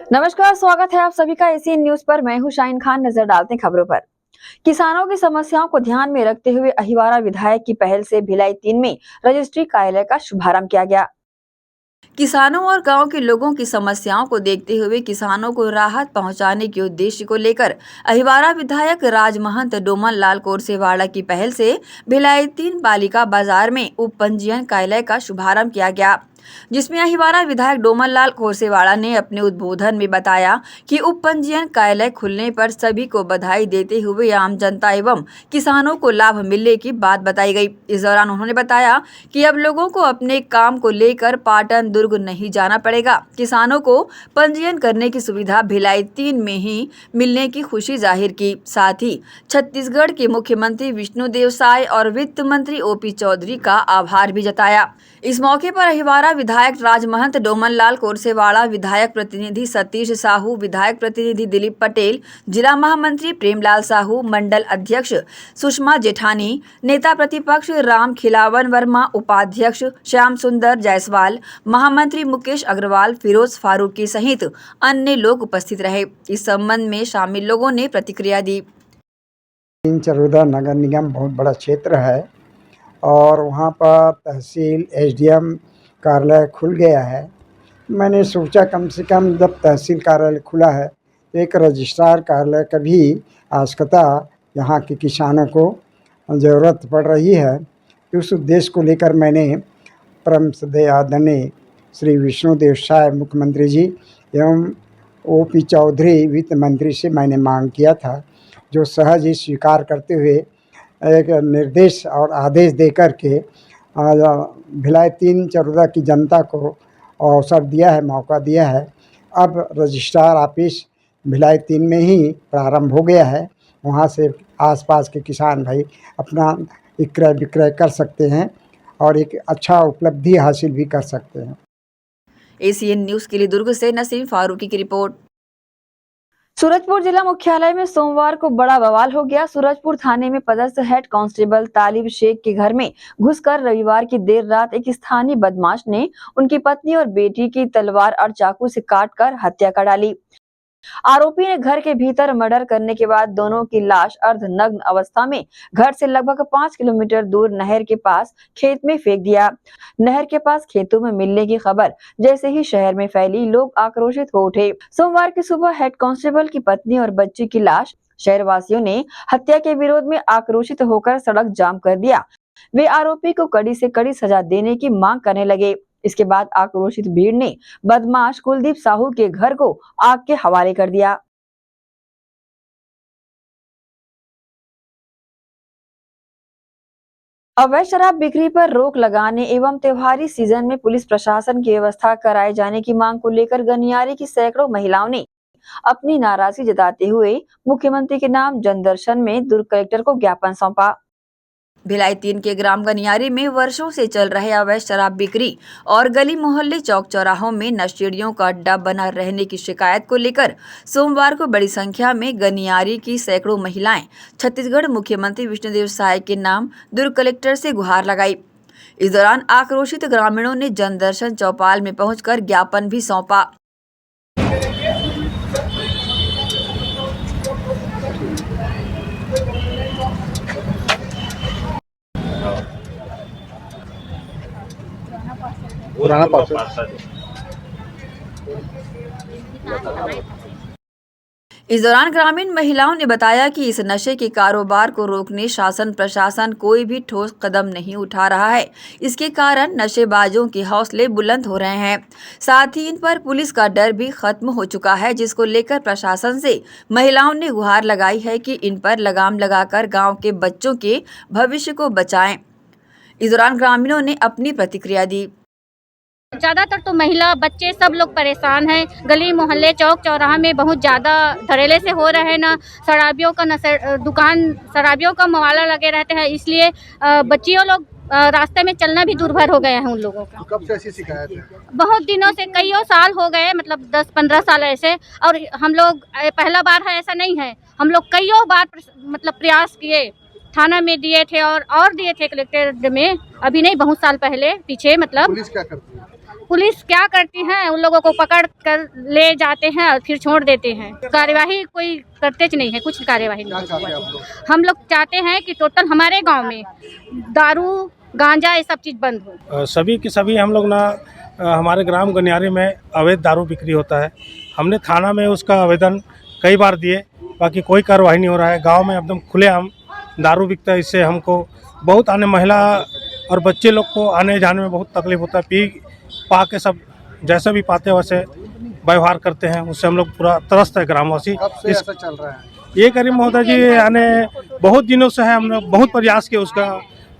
नमस्कार, स्वागत है आप सभी का एसीएन न्यूज पर। मैं हूं शाहीन खान। नजर डालते हैं खबरों पर। किसानों की समस्याओं को ध्यान में रखते हुए अहिवारा विधायक की पहल से भिलाई 3 में रजिस्ट्री कार्यालय का शुभारंभ किया गया। किसानों और गांव के लोगों की समस्याओं को देखते हुए किसानों को राहत पहुंचाने के उद्देश्य को लेकर अहिवारा विधायक राजमहंत डोमन लाल कोरसेवाड़ा की पहल से भिलाई 3 बालिका बाजार में उप पंजीयन कार्यालय का शुभारंभ किया गया, जिसमें अहिवारा विधायक डोमन लाल कोरसेवाड़ा ने अपने उद्बोधन में बताया कि उप पंजीयन कार्यालय खुलने पर सभी को बधाई देते हुए आम जनता एवं किसानों को लाभ मिलने की बात बताई गई। इस दौरान उन्होंने बताया कि अब लोगों को अपने काम को लेकर पाटन दुर्ग नहीं जाना पड़ेगा। किसानों को पंजीयन करने की सुविधा भिलाई 3 में ही मिलने की खुशी जाहिर की। साथ ही छत्तीसगढ़ के मुख्यमंत्री विष्णुदेव साय और वित्त मंत्री ओपी चौधरी का आभार भी जताया। इस मौके पर अहिवारा विधायक राजमहंत डोमन लाल कोरसेवाड़ा, विधायक प्रतिनिधि सतीश साहू, विधायक प्रतिनिधि दिलीप पटेल, जिला महामंत्री प्रेमलाल साहू, मंडल अध्यक्ष सुषमा जेठानी, नेता प्रतिपक्ष राम खिलावन वर्मा, उपाध्यक्ष श्याम सुंदर जायसवाल, महामंत्री मुकेश अग्रवाल, फिरोज फारूकी सहित अन्य लोग उपस्थित रहे। इस संबंध में शामिल लोगों ने प्रतिक्रिया दी। चरोदा नगर निगम बहुत बड़ा क्षेत्र है और वहाँ पर तहसील एसडीएम कार्यालय खुल गया है। मैंने सोचा कम से कम जब तहसील कार्यालय खुला है तो एक रजिस्ट्रार कार्यालय का भी आवश्यकता यहाँ के किसानों को ज़रूरत पड़ रही है। उस उद्देश्य को लेकर मैंने परम श्रद्धेय आदरणीय श्री विष्णुदेव साय मुख्यमंत्री जी एवं ओपी चौधरी वित्त मंत्री से मैंने मांग किया था, जो सहज ही स्वीकार करते हुए एक निर्देश और आदेश देकर के भिलाई 3 चरोदा की जनता को अवसर दिया है, मौका दिया है। अब रजिस्ट्रार ऑफिस भिलाई 3 में ही प्रारंभ हो गया है। वहाँ से आसपास के किसान भाई अपना क्रय विक्रय कर सकते हैं और एक अच्छा उपलब्धि हासिल भी कर सकते हैं। एसीएन न्यूज के लिए दुर्ग से नसीम फारूकी की रिपोर्ट। सूरजपुर जिला मुख्यालय में सोमवार को बड़ा बवाल हो गया। सूरजपुर थाने में पदस्थ हेड कांस्टेबल तालिब शेख के घर में घुसकर रविवार की देर रात एक स्थानीय बदमाश ने उनकी पत्नी और बेटी की तलवार और चाकू से काटकर हत्या कर डाली। आरोपी ने घर के भीतर मर्डर करने के बाद दोनों की लाश अर्धनग्न अवस्था में घर से लगभग 5 किलोमीटर दूर नहर के पास खेत में फेंक दिया। नहर के पास खेतों में मिलने की खबर जैसे ही शहर में फैली, लोग आक्रोशित हो उठे। सोमवार की सुबह हेड कांस्टेबल की पत्नी और बच्ची की लाश शहरवासियों ने हत्या के विरोध में आक्रोशित होकर सड़क जाम कर दिया। वे आरोपी को कड़ी से कड़ी सजा देने की मांग करने लगे। इसके बाद आक्रोशित भीड़ ने बदमाश कुलदीप साहू के घर को आग के हवाले कर दिया। अवैध शराब बिक्री पर रोक लगाने एवं त्योहारी सीजन में पुलिस प्रशासन की व्यवस्था कराए जाने की मांग को लेकर गनियारी की सैकड़ों महिलाओं ने अपनी नाराजगी जताते हुए मुख्यमंत्री के नाम जनदर्शन में दुर्ग कलेक्टर को ज्ञापन सौंपा। भिलाई 3 के ग्राम गनियारी में वर्षों से चल रहे अवैध शराब बिक्री और गली मोहल्ले चौक चौराहों में नशेड़ियों का अड्डा बना रहने की शिकायत को लेकर सोमवार को बड़ी संख्या में गनियारी की सैकड़ों महिलाएं छत्तीसगढ़ मुख्यमंत्री विष्णुदेव साय के नाम दुर्ग कलेक्टर से गुहार लगाई। इस दौरान आक्रोशित ग्रामीणों ने जनदर्शन चौपाल में पहुंचकर ज्ञापन भी सौंपा। पुराना इस दौरान ग्रामीण महिलाओं ने बताया कि इस नशे के कारोबार को रोकने शासन प्रशासन कोई भी ठोस कदम नहीं उठा रहा है। इसके कारण नशेबाजों के हौसले बुलंद हो रहे हैं। साथ ही इन पर पुलिस का डर भी खत्म हो चुका है, जिसको लेकर प्रशासन से महिलाओं ने गुहार लगाई है कि इन पर लगाम लगाकर गांव के बच्चों के भविष्य को बचाएं। इस दौरान ग्रामीणों ने अपनी प्रतिक्रिया दी। ज़्यादातर तो महिला बच्चे सब लोग परेशान हैं। गली मोहल्ले चौक चौराहा में बहुत ज़्यादा धड़ल्ले से हो रहे हैं ना, शराबियों का दुकान शराबियों का मवाला लगे रहते हैं, इसलिए बच्चियों लोग रास्ते में चलना भी दुर्भर हो गए हैं उन लोगों का। कब से ऐसी शिकायत है? बहुत दिनों से, कई साल हो गए, मतलब 10-15 साल ऐसे। और हम लोग पहला बार है ऐसा नहीं है, हम लोग कई बार मतलब प्रयास किए, थाना में दिए थे और दिए थे कलेक्टर में, अभी नहीं बहुत साल पहले पीछे। मतलब पुलिस क्या करती है? पुलिस क्या करती है, उन लोगों को पकड़ कर ले जाते हैं और फिर छोड़ देते हैं। कार्यवाही कोई करते नहीं है, कुछ कार्यवाही नहीं। हम लोग चाहते हैं कि टोटल हमारे गांव में दारू गांजा ये सब चीज़ बंद हो। सभी के सभी हम लोग ना हमारे ग्राम गनियारी में अवैध दारू बिक्री होता है। हमने थाना में उसका आवेदन कई बार दिए, बाकी कोई कार्रवाई नहीं हो रहा है। गांव में एकदम खुलेआम दारू बिकता है, इससे हमको बहुत आने महिला और बच्चे लोग को आने जाने में बहुत तकलीफ होता है। पी पा के सब जैसे भी पाते हैं वैसे व्यवहार करते हैं, उससे हम लोग पूरा त्रस्त है ग्रामवासी। कब से ऐसा चल रहा है? ये करीब महोदय जी यानी बहुत दिनों से है, हमने बहुत प्रयास किया, उसका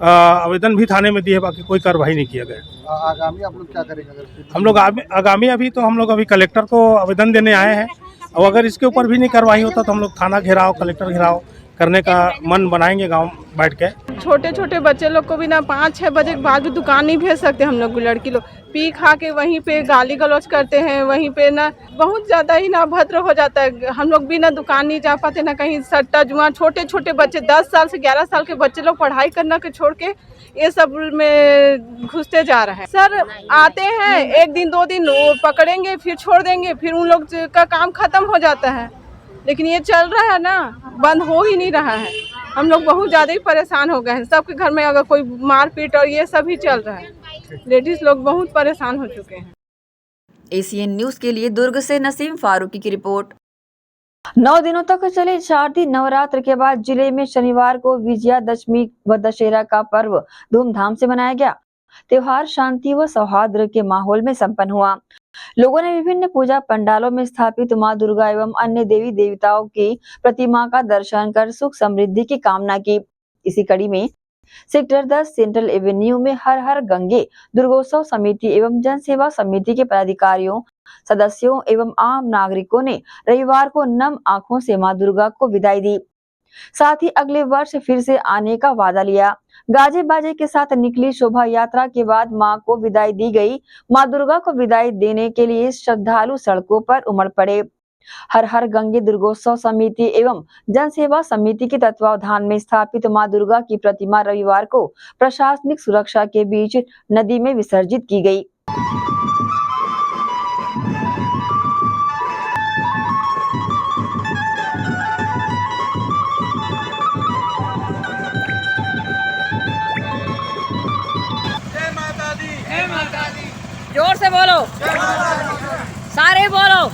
आवेदन भी थाने में दिए, बाकी कोई कार्रवाई नहीं किया गया। आगामी आप लोग क्या करेंगे? अगर हम लोग आगामी अभी तो हम लोग अभी कलेक्टर को आवेदन देने आए हैं, और अगर इसके ऊपर भी नहीं कार्रवाई होता तो हम लोग थाना घेराव, कलेक्टर घेराव करने का मन बनाएंगे गांव बैठ के। छोटे छोटे बच्चे लोग को भी ना 5-6 बजे के बाद भी दुकान नहीं भेज सकते हम लोग। लड़की लोग पी खा के वहीं पे गाली गलौज करते हैं, वहीं पे ना बहुत ज़्यादा ही ना अभद्र हो जाता है। हम लोग भी ना दुकान नहीं जा पाते, ना कहीं सट्टा जुआ। छोटे छोटे बच्चे 10 साल से 11 साल के बच्चे लोग पढ़ाई करना के छोड़ के ये सब में घुसते जा रहे हैं। सर आते हैं, 1 दिन 2 दिन वो पकड़ेंगे, फिर छोड़ देंगे, फिर उन लोग का काम खत्म हो जाता है। लेकिन ये चल रहा है ना, बंद हो ही नहीं रहा है। हम लोग बहुत ज़्यादा ही परेशान हो गए हैं। सबके घर में अगर कोई मारपीट और ये सब ही चल रहा है, लेडीज लोग बहुत परेशान हो चुके हैं। एसीएन न्यूज के लिए दुर्ग से नसीम फारूकी की रिपोर्ट। 9 दिनों तक चले शारदीय नवरात्र के बाद जिले में शनिवार को विजयादशमी व दशहरा का पर्व धूमधाम से मनाया गया। त्योहार शांति व सौहार्द के माहौल में संपन्न हुआ। लोगों ने विभिन्न पूजा पंडालों में स्थापित मां दुर्गा एवं अन्य देवी देवताओं की प्रतिमा का दर्शन कर सुख समृद्धि की कामना की। इसी कड़ी में सेक्टर 10 सेंट्रल एवेन्यू में हर हर गंगे दुर्गोत्सव समिति एवं जन सेवा समिति के पदाधिकारियों, सदस्यों एवं आम नागरिकों ने रविवार को नम आंखों से मां दुर्गा को विदाई दी। साथ ही अगले वर्ष फिर से आने का वादा लिया। गाजे बाजे के साथ निकली शोभा यात्रा के बाद मां को विदाई दी गई। मां दुर्गा को विदाई देने के लिए श्रद्धालु सड़कों पर उमड़ पड़े। हर हर गंगे दुर्गोत्सव समिति एवं जन सेवा समिति के तत्वावधान में स्थापित मां दुर्गा की प्रतिमा रविवार को प्रशासनिक सुरक्षा के बीच नदी में विसर्जित की गई। जोर से बोलो, सारे बोलो।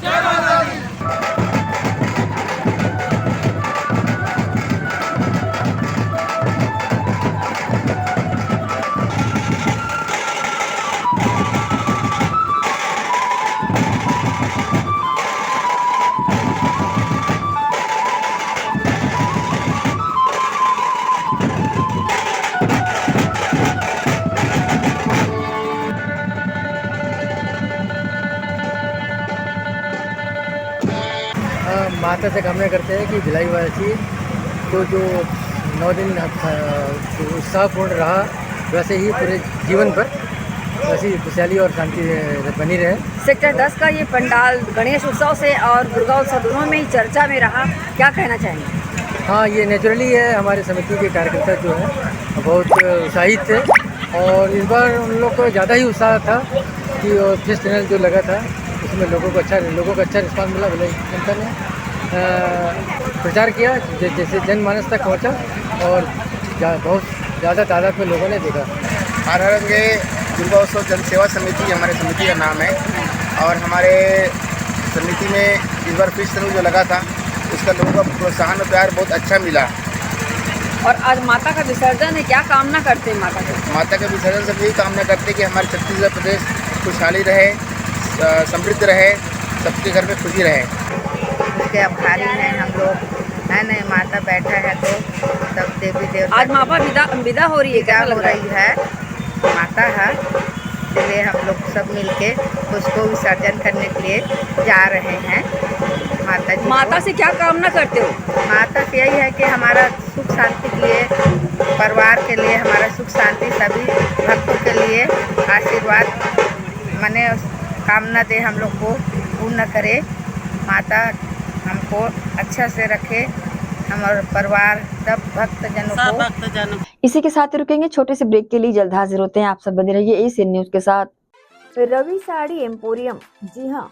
माता से कामना करते हैं कि भिलाई वासी को जो 9 दिन उत्साहपूर्ण रहा, वैसे ही पूरे जीवन पर वैसी खुशहाली और शांति बनी रहे। सेक्टर 10 का ये पंडाल गणेश उत्सव से और दुर्गा उत्सव दोनों में ही चर्चा में रहा, क्या कहना चाहेंगे? हाँ, ये नेचुरली है। हमारे समिति के कार्यकर्ता जो हैं बहुत उत्साहित थे, और इस बार उन लोग को ज़्यादा ही उत्साह था कि फिश टनल जो लगा था उसमें लोगों को अच्छा रिस्पॉन्स मिला। भिलाई जनता ने प्रचार किया, जैसे जनमानस तक पहुंचा, और बहुत ज़्यादा तादाद में लोगों ने देखा। हर हर दुर्गा उत्सव जन सेवा समिति हमारे समिति का नाम है, और हमारे समिति में इस बार फिश टनल जो लगा था उसका लोगों का प्रोत्साहन और प्यार बहुत अच्छा मिला। और आज माता का विसर्जन है, क्या कामना करते हैं माता का विसर्जन से यही कामना करते हैं कि हमारे छत्तीसगढ़ प्रदेश खुशहाली रहे, समृद्ध रहे, सबके घर में खुशी रहे। उसके आभारी हैं हम लोग, है ना। माता बैठा है तो सब देवी देवता आज माता विदा हो रही है, क्या लग रही है? माता है, इसलिए हम लोग सब मिलके उसको विसर्जन करने के लिए जा रहे हैं। माता जी, माता से क्या कामना करते हो? माता से यही है कि हमारा सुख शांति के लिए, परिवार के लिए, हमारा सुख शांति, सभी भक्तों के लिए आशीर्वाद माने कामना दे, हम लोग को पूर्ण करे। माता हमको अच्छा से रखे, हमारे परिवार सब भक्तजनों को। इसी के साथ रुकेंगे छोटे से ब्रेक के लिए, जल्द हाजिर होते हैं। आप सब बने रहिए एसीएन न्यूज के साथ। रवि साड़ी एम्पोरियम। जी हाँ,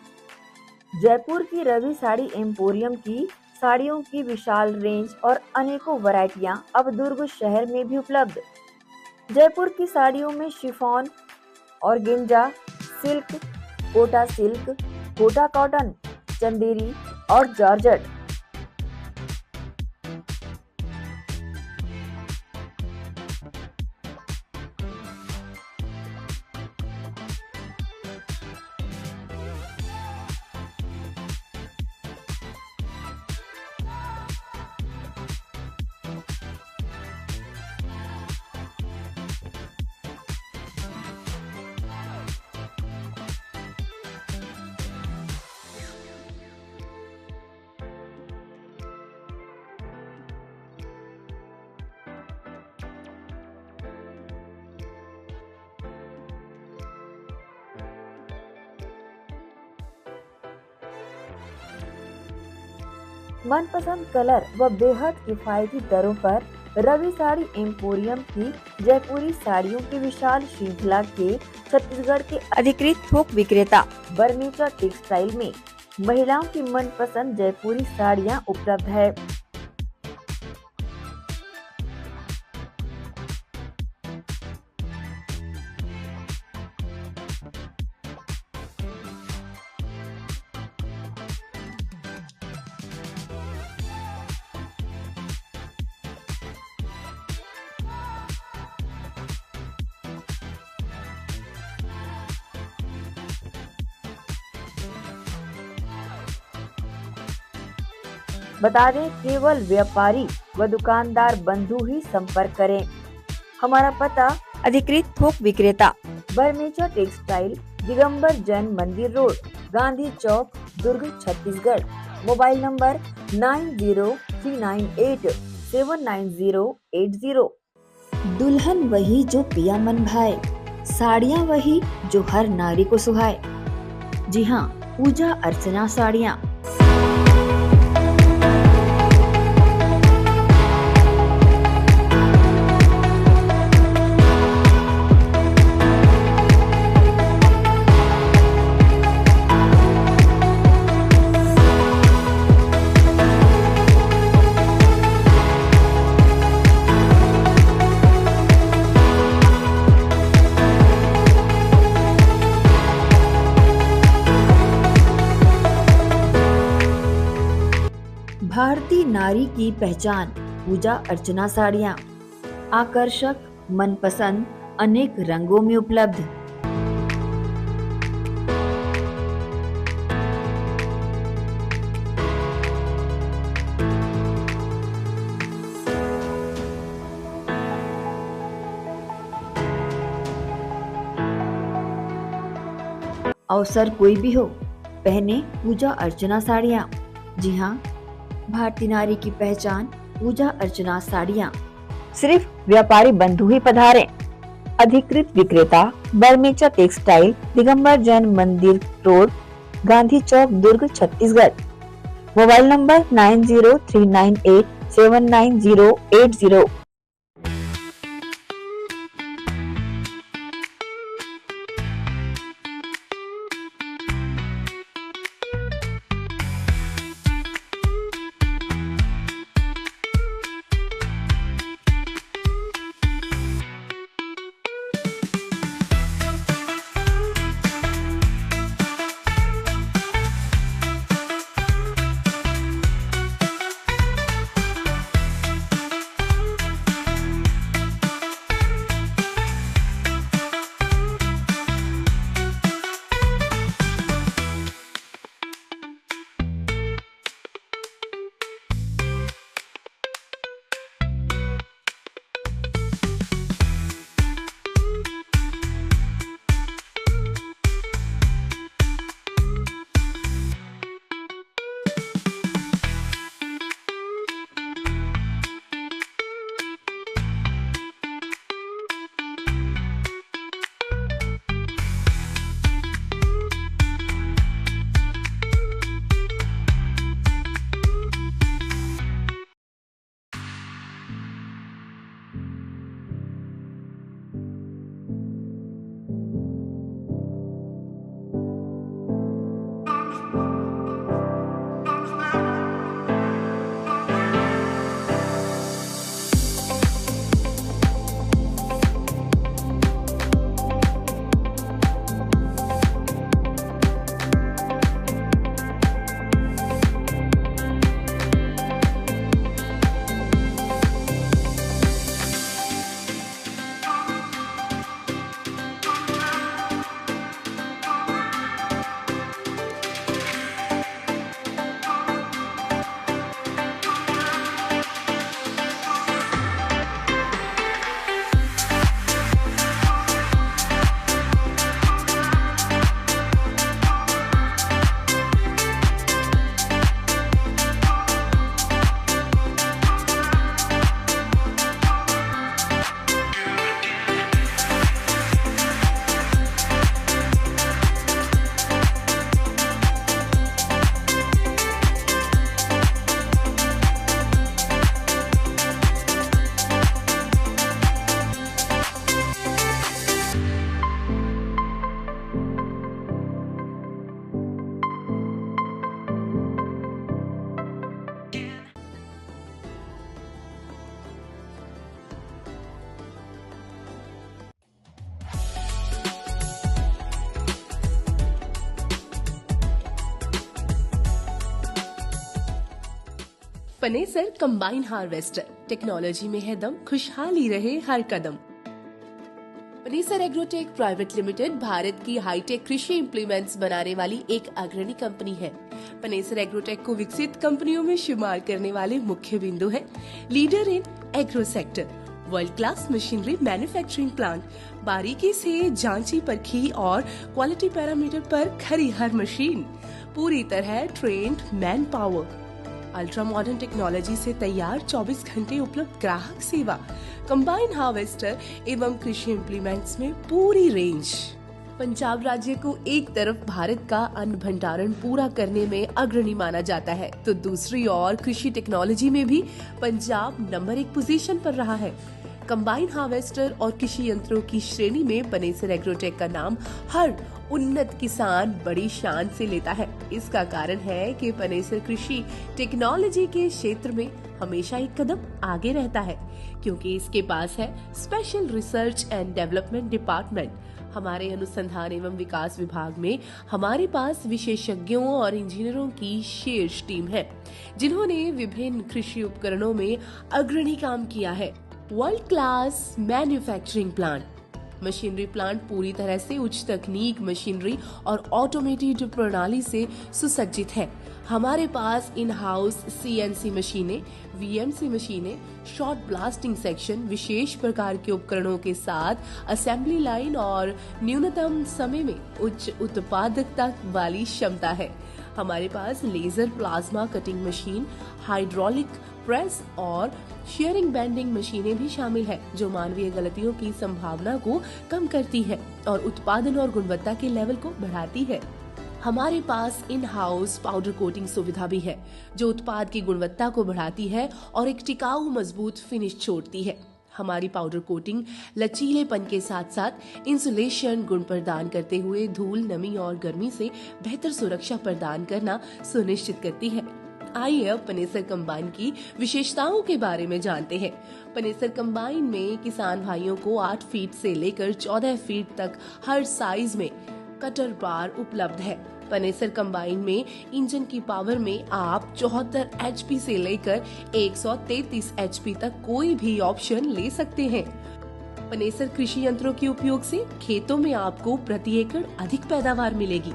जयपुर की रवि साड़ी एम्पोरियम की साड़ियों की विशाल रेंज और अनेकों वैरायटियां अब दुर्ग शहर में भी उपलब्ध। जयपुर की साड़ियों में chiffon, organza, silk, Kota cotton, Chanderi और जॉर्जेट। मनपसंद कलर व बेहद किफायती दरों पर रवि साड़ी एम्पोरियम की जयपुरी साड़ियों की विशाल श्रृंखला के छत्तीसगढ़ के अधिकृत थोक विक्रेता बर्मेचा टेक्सटाइल में महिलाओं की मनपसंद जयपुरी साड़ियां उपलब्ध है। बता दें, केवल व्यापारी व दुकानदार बंधु ही संपर्क करें। हमारा पता अधिकृत थोक विक्रेता बर्मेचा textile, Digambar Jain Mandir road, Gandhi Chowk, Durg, Chhattisgarh. Mobile number 9039879080। दुल्हन वही जो पिया मन भाए, साड़ियाँ वही जो हर नारी को सुहाए। जी हाँ, पूजा अर्चना साड़ियाँ। भारतीय नारी की पहचान पूजा अर्चना साड़ियाँ, आकर्षक, मनपसंद, अनेक रंगों में उपलब्ध। अवसर कोई भी हो, पहने पूजा अर्चना साड़ियाँ। जी हाँ, भारतीय नारी की पहचान पूजा अर्चना साड़ियाँ। सिर्फ व्यापारी बंधु ही पधारें। अधिकृत विक्रेता बर्मेचा textile, Digambar Jain Mandir road, Gandhi Chowk, Durg, Chhattisgarh. Mobile number 9039879080। Panesar combine harvester, technology में है दम, खुशहाली रहे हर कदम। Panesar Agrotech private limited Bharat की हाईटेक कृषि इम्प्लीमेंट्स बनाने वाली एक अग्रणी कंपनी है। पनेसर एग्रोटेक को विकसित कंपनियों में शुमार करने वाले मुख्य बिंदु है leader in agro sector, world class machinery manufacturing plant, बारीकी से जांची परखी और क्वालिटी पैरामीटर पर खरी हर मशीन, पूरी तरह trained manpower, ultra modern technology से तैयार 24 घंटे उपलब्ध ग्राहक सेवा, कंबाइन हार्वेस्टर एवं कृषि इम्प्लीमेंट्स में पूरी रेंज। पंजाब राज्य को एक तरफ भारत का अन्न भंडारण पूरा करने में अग्रणी माना जाता है, तो दूसरी ओर कृषि टेक्नोलॉजी में भी पंजाब नंबर 1 पोजीशन पर रहा है। कंबाइन हार्वेस्टर और कृषि यंत्रों की श्रेणी में पनेसर एग्रोटेक का नाम हर उन्नत किसान बड़ी शान से लेता है। इसका कारण है कि पनेसर कृषि टेक्नोलॉजी के क्षेत्र में हमेशा एक कदम आगे रहता है, क्योंकि इसके पास है special research and development department. हमारे अनुसंधान एवं विकास विभाग में हमारे पास विशेषज्ञों और इंजीनियरों की शीर्ष टीम है, जिन्होंने विभिन्न कृषि उपकरणों में अग्रणी काम किया है। World class manufacturing plant, machinery plant पूरी तरह से उच्च तकनीक मशीनरी और ऑटोमेटेड प्रणाली से सुसज्जित है। हमारे पास इन हाउस CNC मशीनें, VMC मशीनें, शॉर्ट ब्लास्टिंग सेक्शन, विशेष प्रकार के उपकरणों के साथ असेंबली लाइन और न्यूनतम समय में उच्च उत्पादकता वाली क्षमता है। हमारे पास laser plasma cutting machine, hydraulic press और शेयरिंग बेंडिंग मशीनें भी शामिल है, जो मानवीय गलतियों की संभावना को कम करती है और उत्पादन और गुणवत्ता के लेवल को बढ़ाती है। हमारे पास इन हाउस पाउडर कोटिंग सुविधा भी है, जो उत्पाद की गुणवत्ता को बढ़ाती है और एक टिकाऊ मजबूत फिनिश छोड़ती है। हमारी पाउडर कोटिंग लचीलेपन के साथ साथ इंसुलेशन गुण प्रदान करते हुए धूल, नमी और गर्मी से बेहतर सुरक्षा प्रदान करना सुनिश्चित करती है। आइए अब पनेसर कंबाइन की विशेषताओं के बारे में जानते हैं। पनेसर कंबाइन में किसान भाइयों को 8 फीट से लेकर 14 फीट तक हर साइज में कटर बार उपलब्ध है। पनेसर कंबाइन में इंजन की पावर में आप 74 HP से लेकर 133 HP तक कोई भी ऑप्शन ले सकते हैं। पनेसर कृषि यंत्रों के उपयोग से खेतों में आपको प्रति एकड़ अधिक पैदावार मिलेगी।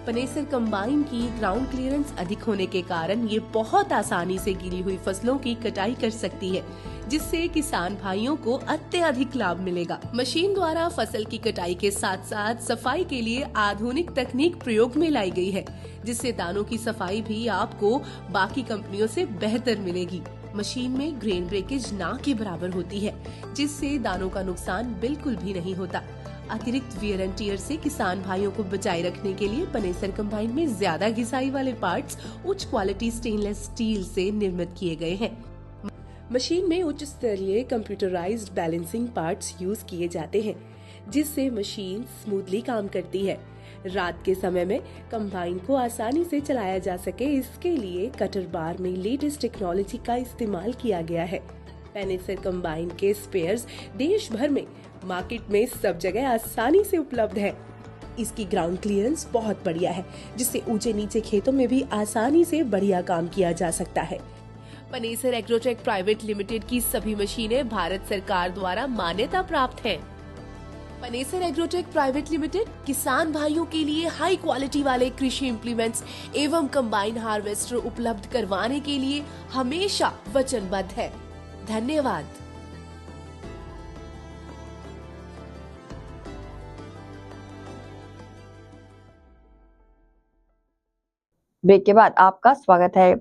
पनेसर कंबाइन की ग्राउंड क्लियरेंस अधिक होने के कारण ये बहुत आसानी से गिरी हुई फसलों की कटाई कर सकती है, जिससे किसान भाइयों को अत्यधिक लाभ मिलेगा। मशीन द्वारा फसल की कटाई के साथ साथ सफाई के लिए आधुनिक तकनीक प्रयोग में लाई गई है, जिससे दानों की सफाई भी आपको बाकी कंपनियों से बेहतर मिलेगी। मशीन में ग्रेन ब्रेकेज ना के बराबर होती है, जिससे दानों का नुकसान बिल्कुल भी नहीं होता। अतिरिक्त वियर एंड टियर से किसान भाइयों को बचाए रखने के लिए पनेसर कंबाइन में ज्यादा घिसाई वाले पार्ट्स उच्च क्वालिटी स्टेनलेस स्टील से निर्मित किए गए हैं। मशीन में उच्च स्तरीय कंप्यूटराइज्ड बैलेंसिंग पार्ट्स यूज किए जाते हैं, जिससे मशीन स्मूथली काम करती है। रात के समय में कंबाइन को आसानी से चलाया जा सके, इसके लिए कटर बार में लेटेस्ट टेक्नोलॉजी का इस्तेमाल किया गया है। पनेसर कंबाइन के स्पेयर्स देश भर में मार्केट में सब जगह आसानी से उपलब्ध है। इसकी ग्राउंड क्लियरेंस बहुत बढ़िया है, जिससे ऊंचे नीचे खेतों में भी आसानी से बढ़िया काम किया जा सकता है। पनेसर एग्रोटेक प्राइवेट लिमिटेड की सभी मशीनें भारत सरकार द्वारा मान्यता प्राप्त हैं। पनेसर एग्रोटेक प्राइवेट लिमिटेड किसान भाइयों के लिए हाई क्वालिटी वाले कृषि इम्प्लीमेंट्स एवं कंबाइन हार्वेस्टर उपलब्ध करवाने के लिए हमेशा वचनबद्ध है। धन्यवाद। ब्रेक के बाद आपका स्वागत है।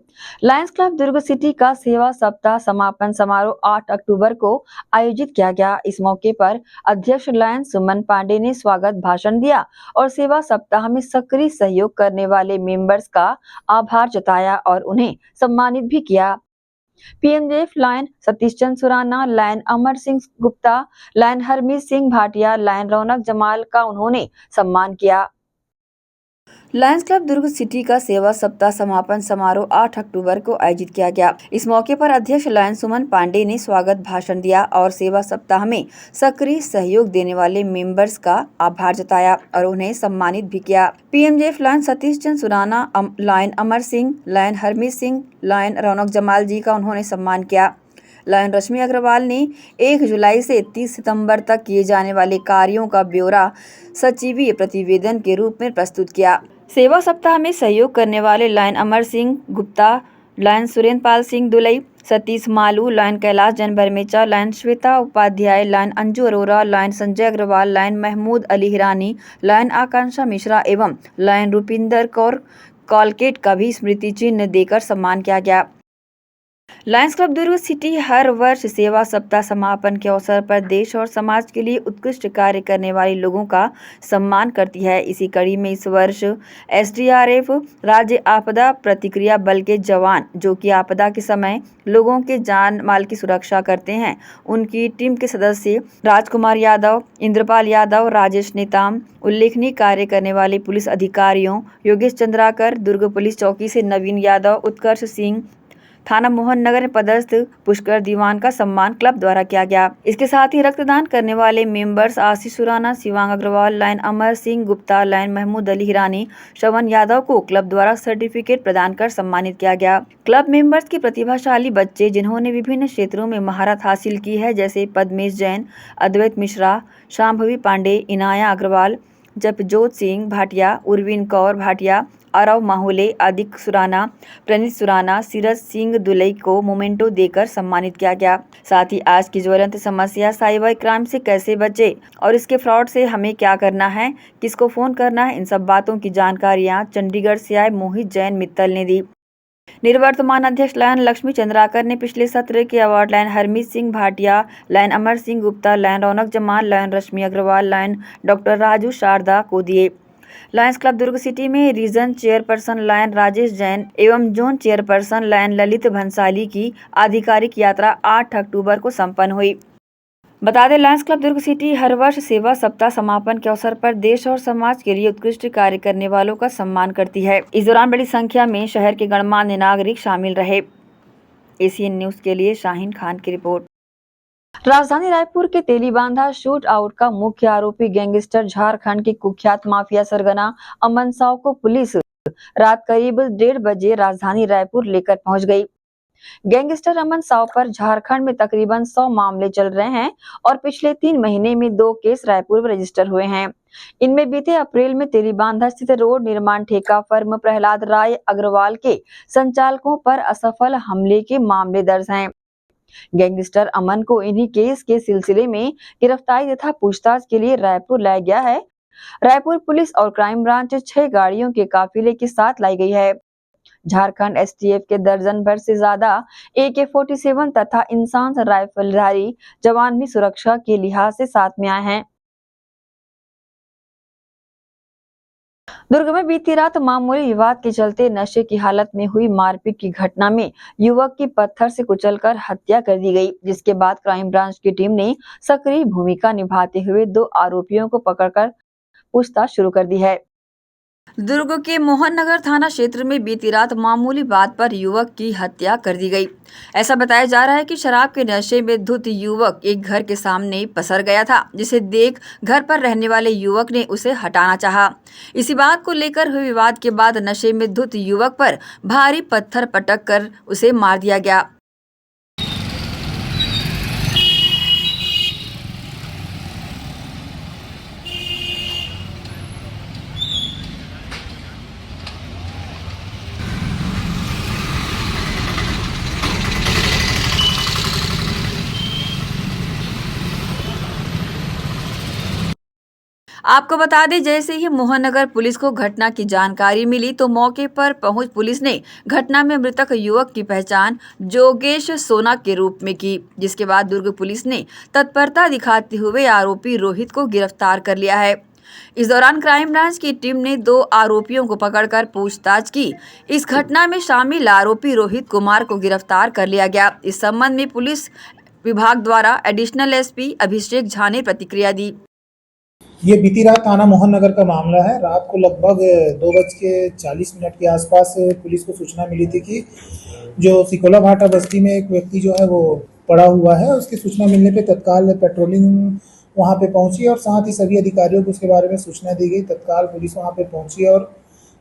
लायंस क्लब दुर्ग सिटी का सेवा सप्ताह समापन समारोह 8 अक्टूबर को आयोजित किया गया। इस मौके पर अध्यक्ष लायंस सुमन पांडे ने स्वागत भाषण दिया और सेवा सप्ताह में सक्रिय सहयोग करने वाले मेंबर्स का आभार जताया और उन्हें सम्मानित भी किया। PMJF लायन सतीश चंद Surana, lion Amar Singh Gupta, lion Harmeet Singh Bhatia, lion Raunak Jamal का उन्होंने सम्मान किया। लायंस क्लब दुर्ग सिटी का सेवा सप्ताह समापन समारोह 8 अक्टूबर को आयोजित किया गया। इस मौके पर अध्यक्ष लायंस सुमन पांडे ने स्वागत भाषण दिया और सेवा सप्ताह में सक्रिय सहयोग देने वाले मेंबर्स का आभार जताया और उन्हें सम्मानित भी किया। पीएमजेएफ लायन सतीश चंद Surana, lion Amar Singh, lion Harmeet Singh, lion Raunak Jamal जी का उन्होंने सम्मान किया। लायन रश्मि अग्रवाल ने 1 जुलाई से 30 सितंबर तक किए जाने वाले कार्यों का ब्यौरा सचिवीय प्रतिवेदन के रूप में प्रस्तुत किया। सेवा सप्ताह में सहयोग करने वाले Lion Amar Singh Gupta, Lion Surendra Pal Singh Dulai, Satish Malu, Lion Kailash Jain Bharmecha, Lion Shweta Upadhyay, Lion Anju Arora, Lion Sanjay Agrawal, Lion Mahmood Ali Hirani, Lion Akanksha Mishra एवं लायन रूपिंदर कौर कॉलकेट का भी स्मृति चिन्ह देकर सम्मान किया गया। लायंस क्लब दुर्ग सिटी हर वर्ष सेवा सप्ताह समापन के अवसर पर देश और समाज के लिए उत्कृष्ट कार्य करने वाले लोगों का सम्मान करती है। इसी कड़ी में इस वर्ष एसडीआरएफ राज्य आपदा प्रतिक्रिया बल के जवान जो कि आपदा के समय लोगों के जान माल की सुरक्षा करते हैं, उनकी टीम के सदस्य राजकुमार यादव, इंद्रपाल यादव, राजेश नेताम, उल्लेखनीय कार्य करने वाले पुलिस अधिकारियों योगेश चंद्राकर, दुर्ग पुलिस चौकी से नवीन यादव, उत्कर्ष सिंह, थाना मोहन नगर में पदस्थ पुष्कर दीवान का सम्मान क्लब द्वारा किया गया। इसके साथ ही रक्तदान करने वाले मेंबर्स आशीष सुराना, शिवांग अग्रवाल, लायन अमर सिंह गुप्ता, लायन महमूद अली हिरानी, श्रवण यादव को क्लब द्वारा सर्टिफिकेट प्रदान कर सम्मानित किया गया। क्लब मेंबर्स के प्रतिभाशाली बच्चे जिन्होंने विभिन्न क्षेत्रों में महारत हासिल की है, जैसे पद्मेश जैन, अद्वैत मिश्रा, शांभवी पांडे, इनाया अग्रवाल, जपजोत सिंह भाटिया, उर्विन कौर भाटिया, अरव माहौले, आदिक सुराना, प्रणीत सुराना, सीरज सिंह दुलई को मोमेंटो देकर सम्मानित किया गया। साथ ही आज की ज्वलंत समस्या साइबर क्राइम से कैसे बचे और इसके फ्रॉड से हमें क्या करना है, किसको फोन करना है, इन सब बातों की जानकारियां चंडीगढ़ से आए मोहित जैन मित्तल ने दी। निर्वर्तमान अध्यक्ष लायन लक्ष्मी चंद्राकर ने पिछले सत्र के award Lion Harmeet Singh Bhatia, Lion Amar Singh Gupta, Lion Raunak Jamal, Lion Rashmi Agrawal, Lion doctor Raju Sharda को दिए। लायंस क्लब दुर्ग सिटी में region chairperson Lion Rajesh Jain एवं zone chairperson Lion Lalit Bhansali की आधिकारिक यात्रा 8 अक्टूबर को संपन्न हुई। बता दें, लायंस क्लब दुर्ग सिटी हर वर्ष सेवा सप्ताह समापन के अवसर पर देश और समाज के लिए उत्कृष्ट कार्य करने वालों का सम्मान करती है। इस दौरान बड़ी संख्या में शहर के गणमान्य नागरिक शामिल रहे। एसीएन न्यूज के लिए शाहीन खान की रिपोर्ट। राजधानी रायपुर के तेलीबांधा शूट आउट का मुख्य आरोपी गैंगस्टर झारखंड के कुख्यात माफिया सरगना अमन साव को पुलिस रात करीब 1:30 बजे राजधानी रायपुर लेकर पहुंच गई। गैंगस्टर अमन साव पर झारखंड में तकरीबन 100 मामले चल रहे हैं और पिछले 3 महीने में 2 केस रायपुर में रजिस्टर हुए हैं। इनमें बीते अप्रैल में तेलीबांधा स्थित रोड निर्माण ठेका फर्म प्रहलाद राय अग्रवाल के संचालकों पर असफल हमले के मामले दर्ज हैं। गैंगस्टर अमन को इन्हीं केस के सिलसिले में गिरफ्तारी तथा पूछताछ के लिए रायपुर लाया गया है। रायपुर पुलिस और क्राइम ब्रांच 6 गाड़ियों के काफिले के साथ लाई गई है। झारखंड एसटीएफ के दर्जन भर से ज्यादा AK-47 तथा इंसान राइफलधारी जवान भी सुरक्षा के लिहाज से साथ में आए हैं। दुर्ग में बीती रात मामूली विवाद के चलते नशे की हालत में हुई मारपीट की घटना में युवक की पत्थर से कुचलकर हत्या कर दी गई, जिसके बाद क्राइम ब्रांच की टीम ने सक्रिय भूमिका निभाते हुए 2 आरोपियों को पकड़कर पूछताछ शुरू कर दी है। दुर्ग के मोहन नगर थाना क्षेत्र में बीती रात मामूली बात पर युवक की हत्या कर दी गई। ऐसा बताया जा रहा है कि शराब के नशे में धुत युवक एक घर के सामने पसर गया था, जिसे देख घर पर रहने वाले युवक ने उसे हटाना चाहा। इसी बात को लेकर हुए विवाद के बाद नशे में धुत युवक पर भारी पत्थर पटक कर उसे मार दिया गया। आपको बता दें, जैसे ही मोहननगर पुलिस को घटना की जानकारी मिली तो मौके पर पहुंच पुलिस ने घटना में मृतक युवक की पहचान जोगेश सोना के रूप में की, जिसके बाद दुर्ग पुलिस ने तत्परता दिखाते हुए आरोपी रोहित को गिरफ्तार कर लिया है। इस दौरान क्राइम ब्रांच की टीम ने 2 आरोपियों को पकड़कर पूछताछ की। इस घटना में शामिल आरोपी रोहित कुमार को गिरफ्तार कर लिया गया। इस संबंध में पुलिस विभाग द्वारा एडिशनल SP अभिषेक झा ने प्रतिक्रिया दी। ये बीती रात थाना मोहन नगर का मामला है। रात को लगभग 2:40 के आसपास पुलिस को सूचना मिली थी कि जो सिकोला भाटा बस्ती में एक व्यक्ति जो है वो पड़ा हुआ है। उसकी सूचना मिलने पे तत्काल पेट्रोलिंग वहां पे पहुंची और साथ ही सभी अधिकारियों को उसके बारे में सूचना दी गई। तत्काल पुलिस वहां पे पहुंची और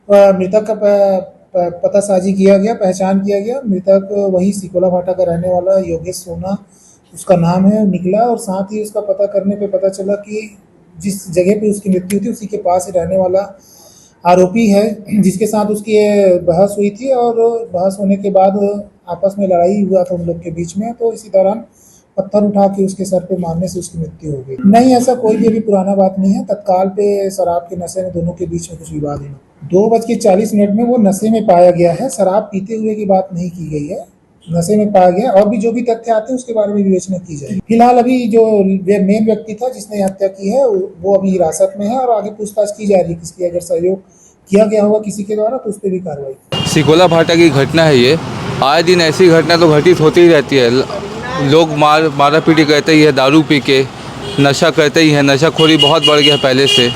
मृतक का पतासाजी किया गया, पहचान किया गया। मृतक वही सिकोला भाटा का रहने वाला योगेश सोना उसका नाम है निकला और साथ ही उसका पता करने पे पता चला कि जिस जगह पे उसकी मृत्यु थी उसी के पास ही रहने वाला आरोपी है, जिसके साथ उसकी बहस हुई थी और बहस होने के बाद आपस में लड़ाई हुआ था उन लोग के बीच में। तो इसी दौरान पत्थर उठा के उसके सर पे मारने से उसकी मृत्यु हो गई। नहीं, ऐसा कोई भी अभी पुराना बात नहीं है। तत्काल पे शराब के नशे में दोनों के बीच में कुछ विवाद है। 2:40 में वो नशे में पाया गया है। शराब पीते हुए की बात नहीं की गई है, नशे में पाया गया। और भी जो भी तथ्य आते हैं उसके बारे में विवेचना की जाएगी। फिलहाल अभी जो मेन व्यक्ति था जिसने हत्या की है वो अभी हिरासत में है और आगे पूछताछ की जा रही है। किसकी अगर सहयोग किया गया होगा किसी के द्वारा तो उस पर भी कार्रवाई। सिकोला भाटा की घटना है ये। आए दिन ऐसी घटना तो घटित होती ही रहती है। लोग मारा पीटी करते ही है, दारू पी के नशा करते ही है। नशाखोरी बहुत बढ़ गया है पहले से।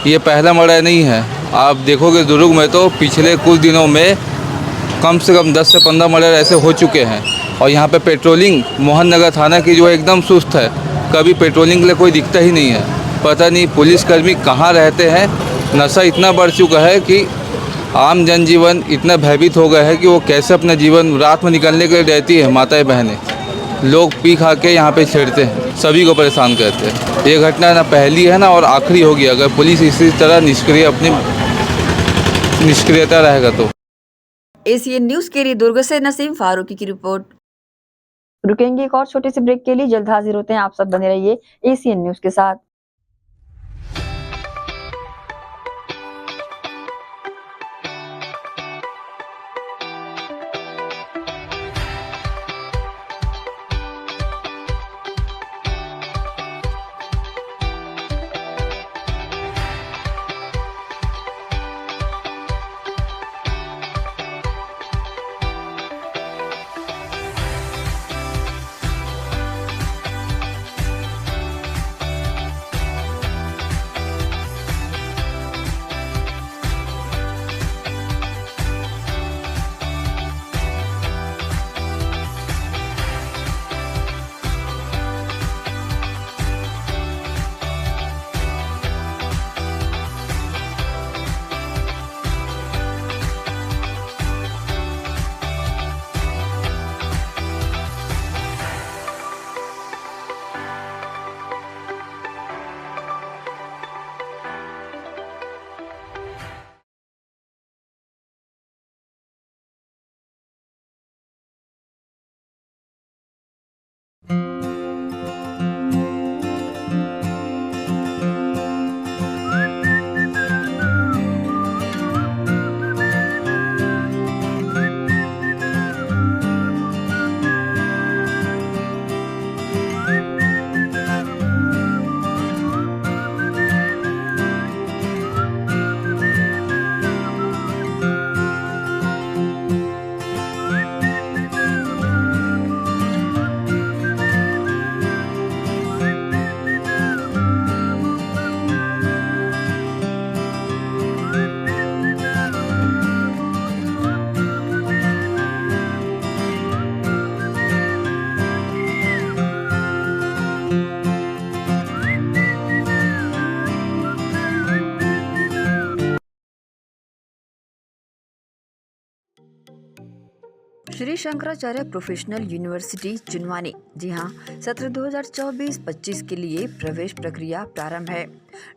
ये पहला मर्डर नहीं है। आप देखोगे दुर्ग में तो पिछले कुछ दिनों में कम से कम 10 से 15 मर्डर ऐसे हो चुके हैं। और यहाँ पे पेट्रोलिंग मोहन नगर थाना की जो है एकदम सुस्त है। कभी पेट्रोलिंग के लिए कोई दिखता ही नहीं है। पता नहीं पुलिसकर्मी कहाँ रहते हैं। नशा इतना बढ़ चुका है कि आम जनजीवन इतना भयभीत हो गया है कि वो कैसे अपना जीवन रात में निकलने के लिए रहती है। माताएं बहनें लोग पी खा के यहाँ पे छेड़ते हैं, सभी को परेशान करते हैं। ये घटना ना पहली है ना और आखिरी होगी अगर पुलिस इसी तरह निष्क्रियता रहेगा तो। एसीएन न्यूज के लिए दुर्ग से नसीम फारूकी की रिपोर्ट। रुकेंगे एक और छोटे से ब्रेक के लिए, जल्द हाजिर होते हैं। आप सब बने रहिए एसीएन न्यूज के साथ। Shri Shankaracharya Professional University Junwani. जी हाँ, सत्र 2024-25 के लिए प्रवेश प्रक्रिया प्रारंभ है।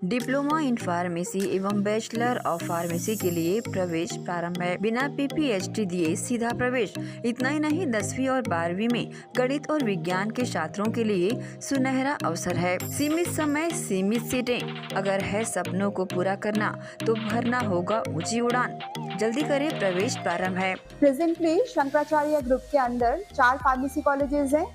डिप्लोमा इन फार्मेसी एवं बैचलर ऑफ फार्मेसी के लिए प्रवेश प्रारंभ है। बिना PPHD दिए सीधा प्रवेश। इतना ही नहीं, 10वीं और 12वीं में गणित और विज्ञान के छात्रों के लिए सुनहरा अवसर है। सीमित समय, सीमित सीटें। अगर है सपनों को पूरा करना तो भरना होगा ऊंची उड़ान। जल्दी करें, प्रवेश प्रारंभ है। प्रेजेंटली शंकराचार्य ग्रुप के अंदर 4 फार्मेसी कॉलेजेस हैं।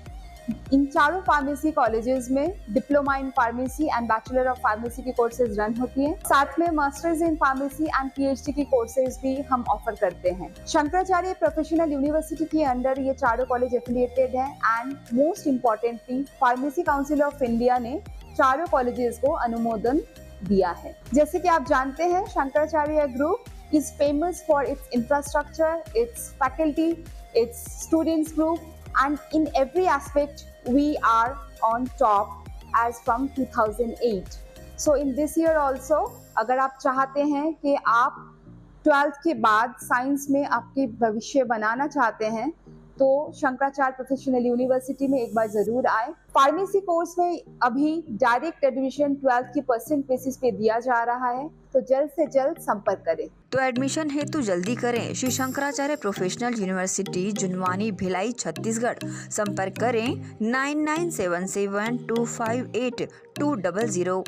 इन चारों फार्मेसी कॉलेजेस में diploma in pharmacy and bachelor of pharmacy की कोर्सेज रन होती हैं। साथ में masters in pharmacy and PhD की कोर्सेज भी हम ऑफर करते हैं। शंकराचार्य प्रोफेशनल यूनिवर्सिटी के अंडर ये चारों कॉलेज एफिलिएटेड हैं and most importantly pharmacy council of India ने चारों कॉलेजेस को अनुमोदन दिया है। जैसे कि आप जानते हैं, Shankaracharya group is famous for its infrastructure, its faculty, its students group, and in every aspect we are on top edge from 2008। So in this year also, अगर आप चाहते हैं कि आप 12th के बाद साइंस में आपके भविष्य बनाना चाहते हैं, तो शंकराचार्य प्रोफेशनल यूनिवर्सिटी में एक बार जरूर आए। फार्मेसी कोर्स में अभी डायरेक्ट एडमिशन 12th की परसेंट बेसिस पे दिया जा रहा है, तो जल्द से जल्द संपर्क करें। तो एडमिशन हेतु जल्दी करें श्री शंकराचार्य प्रोफेशनल यूनिवर्सिटी, जुनवानी, भिलाई, छत्तीसगढ़। संपर्क करें 9977258200।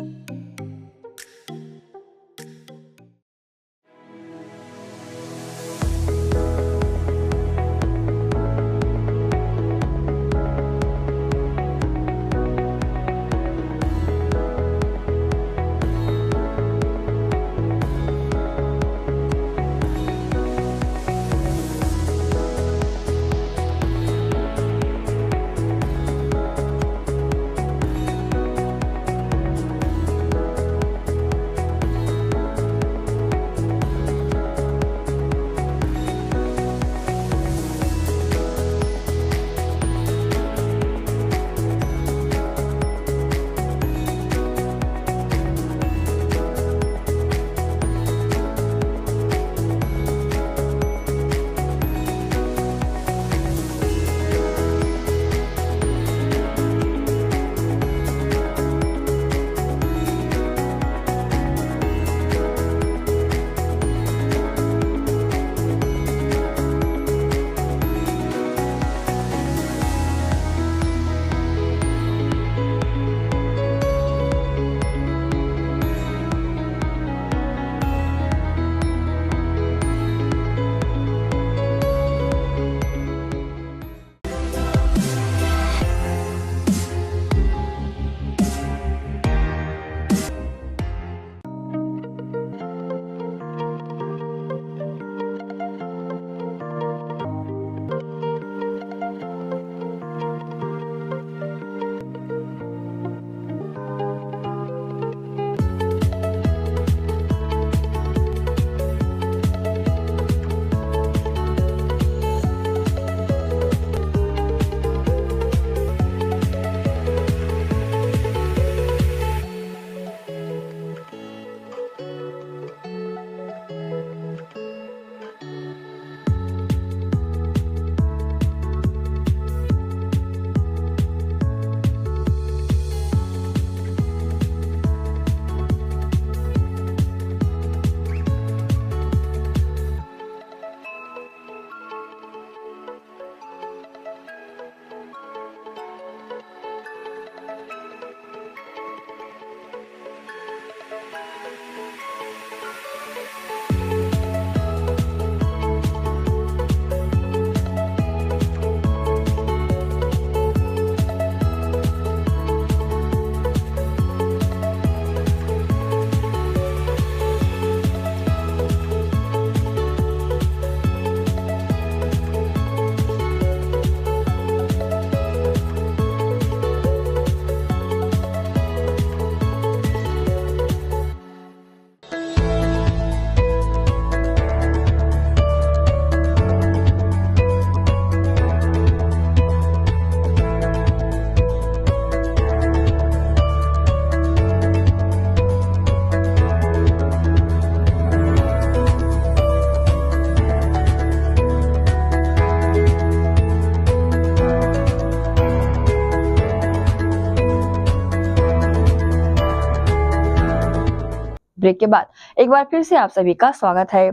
ब्रेक के बाद एक बार फिर से आप सभी का स्वागत है।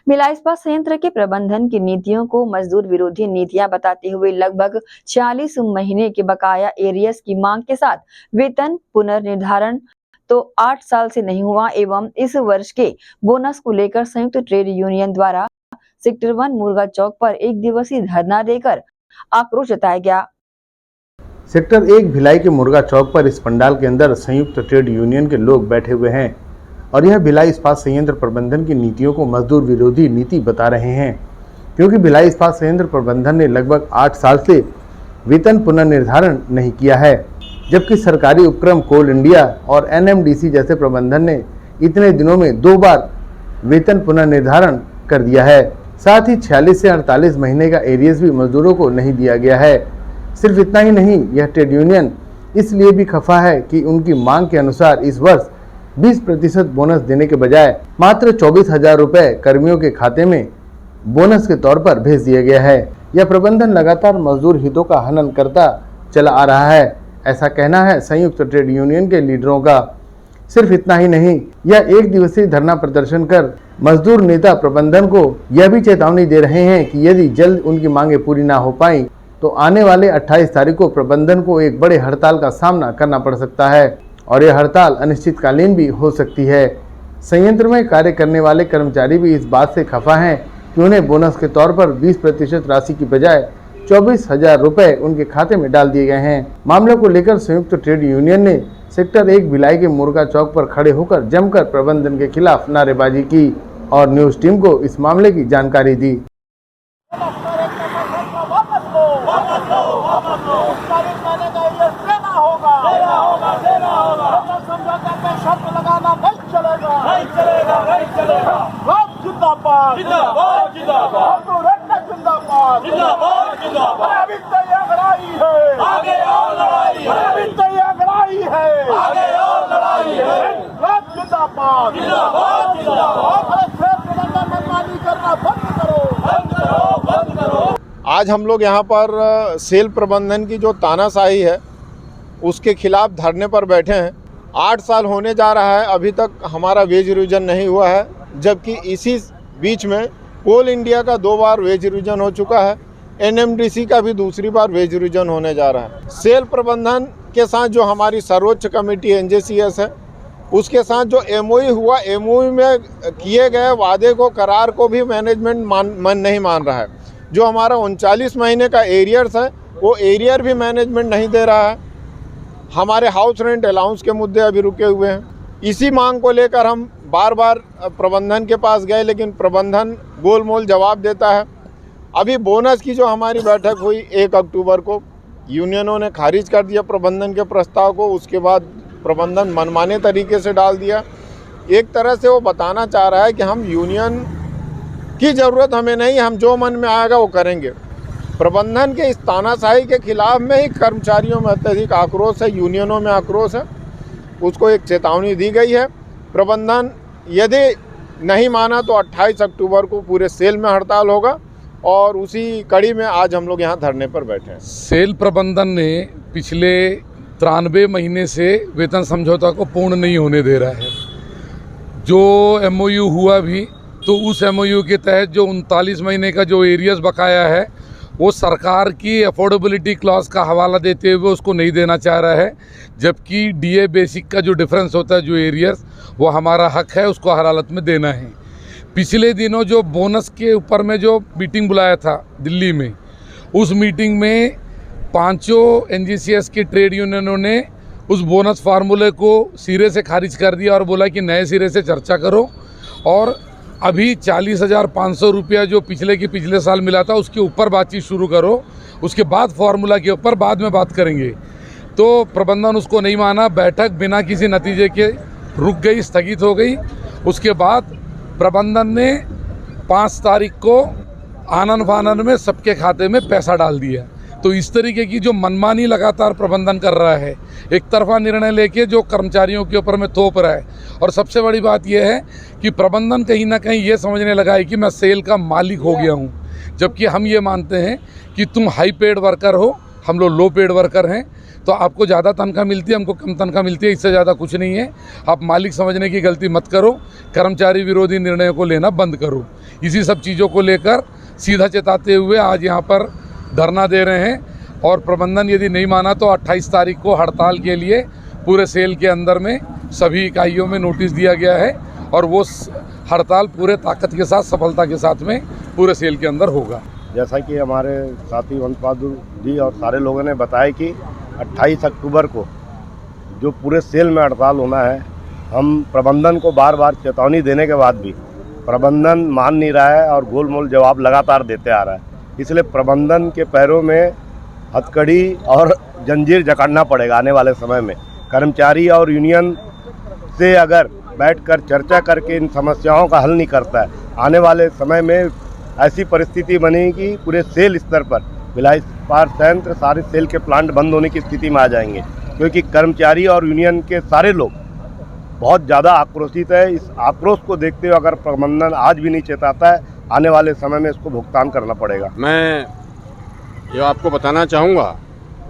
भिलाई इस्पात संयंत्र के प्रबंधन की नीतियों को मजदूर विरोधी नीतियां बताते हुए लगभग 40 महीने के बकाया एरियर्स की मांग के साथ वेतन पुनर्निर्धारण तो 8 साल से नहीं हुआ एवं इस वर्ष के बोनस को लेकर संयुक्त ट्रेड यूनियन द्वारा सेक्टर 1 मुर्गा चौक पर एक दिवसीय धरना देकर आक्रोश जताया गया। सेक्टर 1 भिलाई के मुर्गा चौक पर इस पंडाल के अंदर संयुक्त ट्रेड यूनियन के लोग बैठे हुए हैं और यह भिलाई इस्पात संयंत्र प्रबंधन की नीतियों को मजदूर विरोधी नीति बता रहे हैं, क्योंकि भिलाई इस्पात संयंत्र प्रबंधन ने लगभग 8 साल से वेतन पुनर्निर्धारण नहीं किया है, जबकि सरकारी उपक्रम कोल इंडिया और एनएमडीसी जैसे प्रबंधन ने इतने दिनों में 2 बार वेतन पुनर्निर्धारण कर दिया है। साथ ही 46 से 48 महीने का एरियर्स भी मजदूरों को नहीं दिया गया है। सिर्फ इतना ही नहीं, यह ट्रेड यूनियन इसलिए भी खफा है कि उनकी मांग के अनुसार इस वर्ष 20% बोनस देने के बजाय मात्र 24,000 रुपये कर्मियों के खाते में बोनस के तौर पर भेज दिया गया है। यह प्रबंधन लगातार मजदूर हितों का हनन करता चला आ रहा है, ऐसा कहना है संयुक्त ट्रेड यूनियन के लीडरों का। सिर्फ इतना ही नहीं, यह 1 दिवसीय धरना प्रदर्शन कर मजदूर नेता प्रबंधन को यह भी चेतावनी दे रहे हैं कि यदि जल्द उनकी मांगे पूरी ना हो पाई तो आने वाले 28 तारीख को प्रबंधन को एक बड़े हड़ताल का सामना करना पड़ सकता है और यह हड़ताल अनिश्चितकालीन भी हो सकती है। संयंत्र में कार्य करने वाले कर्मचारी भी इस बात से खफा हैं कि उन्हें बोनस के तौर पर 20% राशि की बजाय 24,000 रुपये उनके खाते में डाल दिए गए हैं। मामले को लेकर संयुक्त ट्रेड यूनियन ने सेक्टर 1 भिलाई के मुर्गा चौक पर खड़े होकर जमकर प्रबंधन के खिलाफ नारेबाजी की और न्यूज टीम को इस मामले की जानकारी दी। आज हम लोग यहाँ पर सेल प्रबंधन की जो तानाशाही है उसके खिलाफ धरने पर बैठे हैं। 8 साल होने जा रहा है, अभी तक हमारा वेज रिविजन नहीं हुआ है, जबकि इसी बीच में कोल इंडिया का 2 बार वेज रिविजन हो चुका है, एनएमडीसी का भी दूसरी बार वेज रिविजन होने जा रहा है। सेल प्रबंधन के साथ जो हमारी सर्वोच्च कमेटी एनजेसीएस है उसके साथ जो एमओयू हुआ, एमओयू में किए गए वादे को, करार को भी मैनेजमेंट मन नहीं मान रहा है। जो हमारा 39 महीने का एरियर्स है वो एरियर भी मैनेजमेंट नहीं दे रहा है। हमारे हाउस रेंट अलाउंस के मुद्दे अभी रुके हुए हैं। इसी मांग को लेकर हम बार बार प्रबंधन के पास गए, लेकिन प्रबंधन गोलमोल जवाब देता है। अभी बोनस की जो हमारी बैठक हुई 1 अक्टूबर को, यूनियनों ने खारिज कर दिया प्रबंधन के प्रस्ताव को। उसके बाद प्रबंधन मनमाने तरीके से डाल दिया। एक तरह से वो बताना चाह रहा है कि हम यूनियन की ज़रूरत हमें नहीं, हम जो मन में आएगा वो करेंगे। प्रबंधन के इस तानाशाही के खिलाफ में ही कर्मचारियों में अत्यधिक आक्रोश है, यूनियनों में आक्रोश है। उसको एक चेतावनी दी गई है। प्रबंधन यदि नहीं माना तो 28 अक्टूबर को पूरे सेल में हड़ताल होगा और उसी कड़ी में आज हम लोग यहाँ धरने पर बैठे हैं। सेल प्रबंधन ने पिछले 93 महीने से वेतन समझौता को पूर्ण नहीं होने दे रहा है। जो एमओयू हुआ भी तो उस एमओयू के तहत जो 39 महीने का जो एरियर्स बकाया है वो सरकार की अफोर्डेबिलिटी क्लॉज का हवाला देते हुए उसको नहीं देना चाह रहा है, जबकि डीए बेसिक का जो डिफरेंस होता है, जो एरियर्स, वो हमारा हक है, उसको हर हालत में देना है। पिछले दिनों जो बोनस के ऊपर में जो मीटिंग बुलाया था दिल्ली में, उस मीटिंग में 5 एनजीसीएस की ट्रेड यूनियनों ने उस बोनस फार्मूले को सिरे से खारिज कर दिया और बोला कि नए सिरे से चर्चा करो और अभी 40,500 रुपया जो पिछले साल मिला था उसके ऊपर बातचीत शुरू करो, उसके बाद फार्मूला के ऊपर बाद में बात करेंगे। तो प्रबंधन उसको नहीं माना, बैठक बिना किसी नतीजे के रुक गई, स्थगित हो गई। उसके बाद प्रबंधन ने 5 तारीख को आनन फानन में सबके खाते में पैसा डाल दिया। तो इस तरीके की जो मनमानी लगातार प्रबंधन कर रहा है, एक तरफा निर्णय लेके जो कर्मचारियों के ऊपर में थोप रहा है। और सबसे बड़ी बात यह है कि प्रबंधन कहीं ना कहीं ये समझने लगा है कि मैं सेल का मालिक हो गया हूँ, जबकि हम ये मानते हैं कि तुम हाई पेड वर्कर हो, हम लोग लो पेड वर्कर हैं। तो आपको ज़्यादा तनख्वाह मिलती है, हमको कम तनख्वाह मिलती है, इससे ज़्यादा कुछ नहीं है। आप मालिक समझने की गलती मत करो, कर्मचारी विरोधी निर्णयों को लेना बंद करो। इसी सब चीज़ों को लेकर सीधा चेताते हुए आज यहाँ पर धरना दे रहे हैं। और प्रबंधन यदि नहीं माना तो 28 तारीख को हड़ताल के लिए पूरे सेल के अंदर में सभी इकाइयों में नोटिस दिया गया है और वो हड़ताल पूरे ताकत के साथ, सफलता के साथ में पूरे सेल के अंदर होगा। जैसा कि हमारे साथी वंश बहादुर जी और सारे लोगों ने बताया कि 28 अक्टूबर को जो पूरे सेल में हड़ताल होना है, हम प्रबंधन को बार बार चेतावनी देने के बाद भी प्रबंधन मान नहीं रहा है और गोलमोल जवाब लगातार देते आ रहा है। इसलिए प्रबंधन के पैरों में हथकड़ी और जंजीर जकड़ना पड़ेगा आने वाले समय में। कर्मचारी और यूनियन से अगर बैठकर चर्चा करके इन समस्याओं का हल नहीं करता है, आने वाले समय में ऐसी परिस्थिति बनेगी पूरे सेल स्तर पर भिलाई इस्पात संयंत्र सारे सेल के प्लांट बंद होने की स्थिति में आ जाएंगे, क्योंकि कर्मचारी और यूनियन के सारे लोग बहुत ज़्यादा आक्रोशित है। इस आक्रोश को देखते हुए अगर प्रबंधन आज भी नहीं चेताता है, आने वाले समय में इसको भुगतान करना पड़ेगा। मैं ये आपको बताना चाहूँगा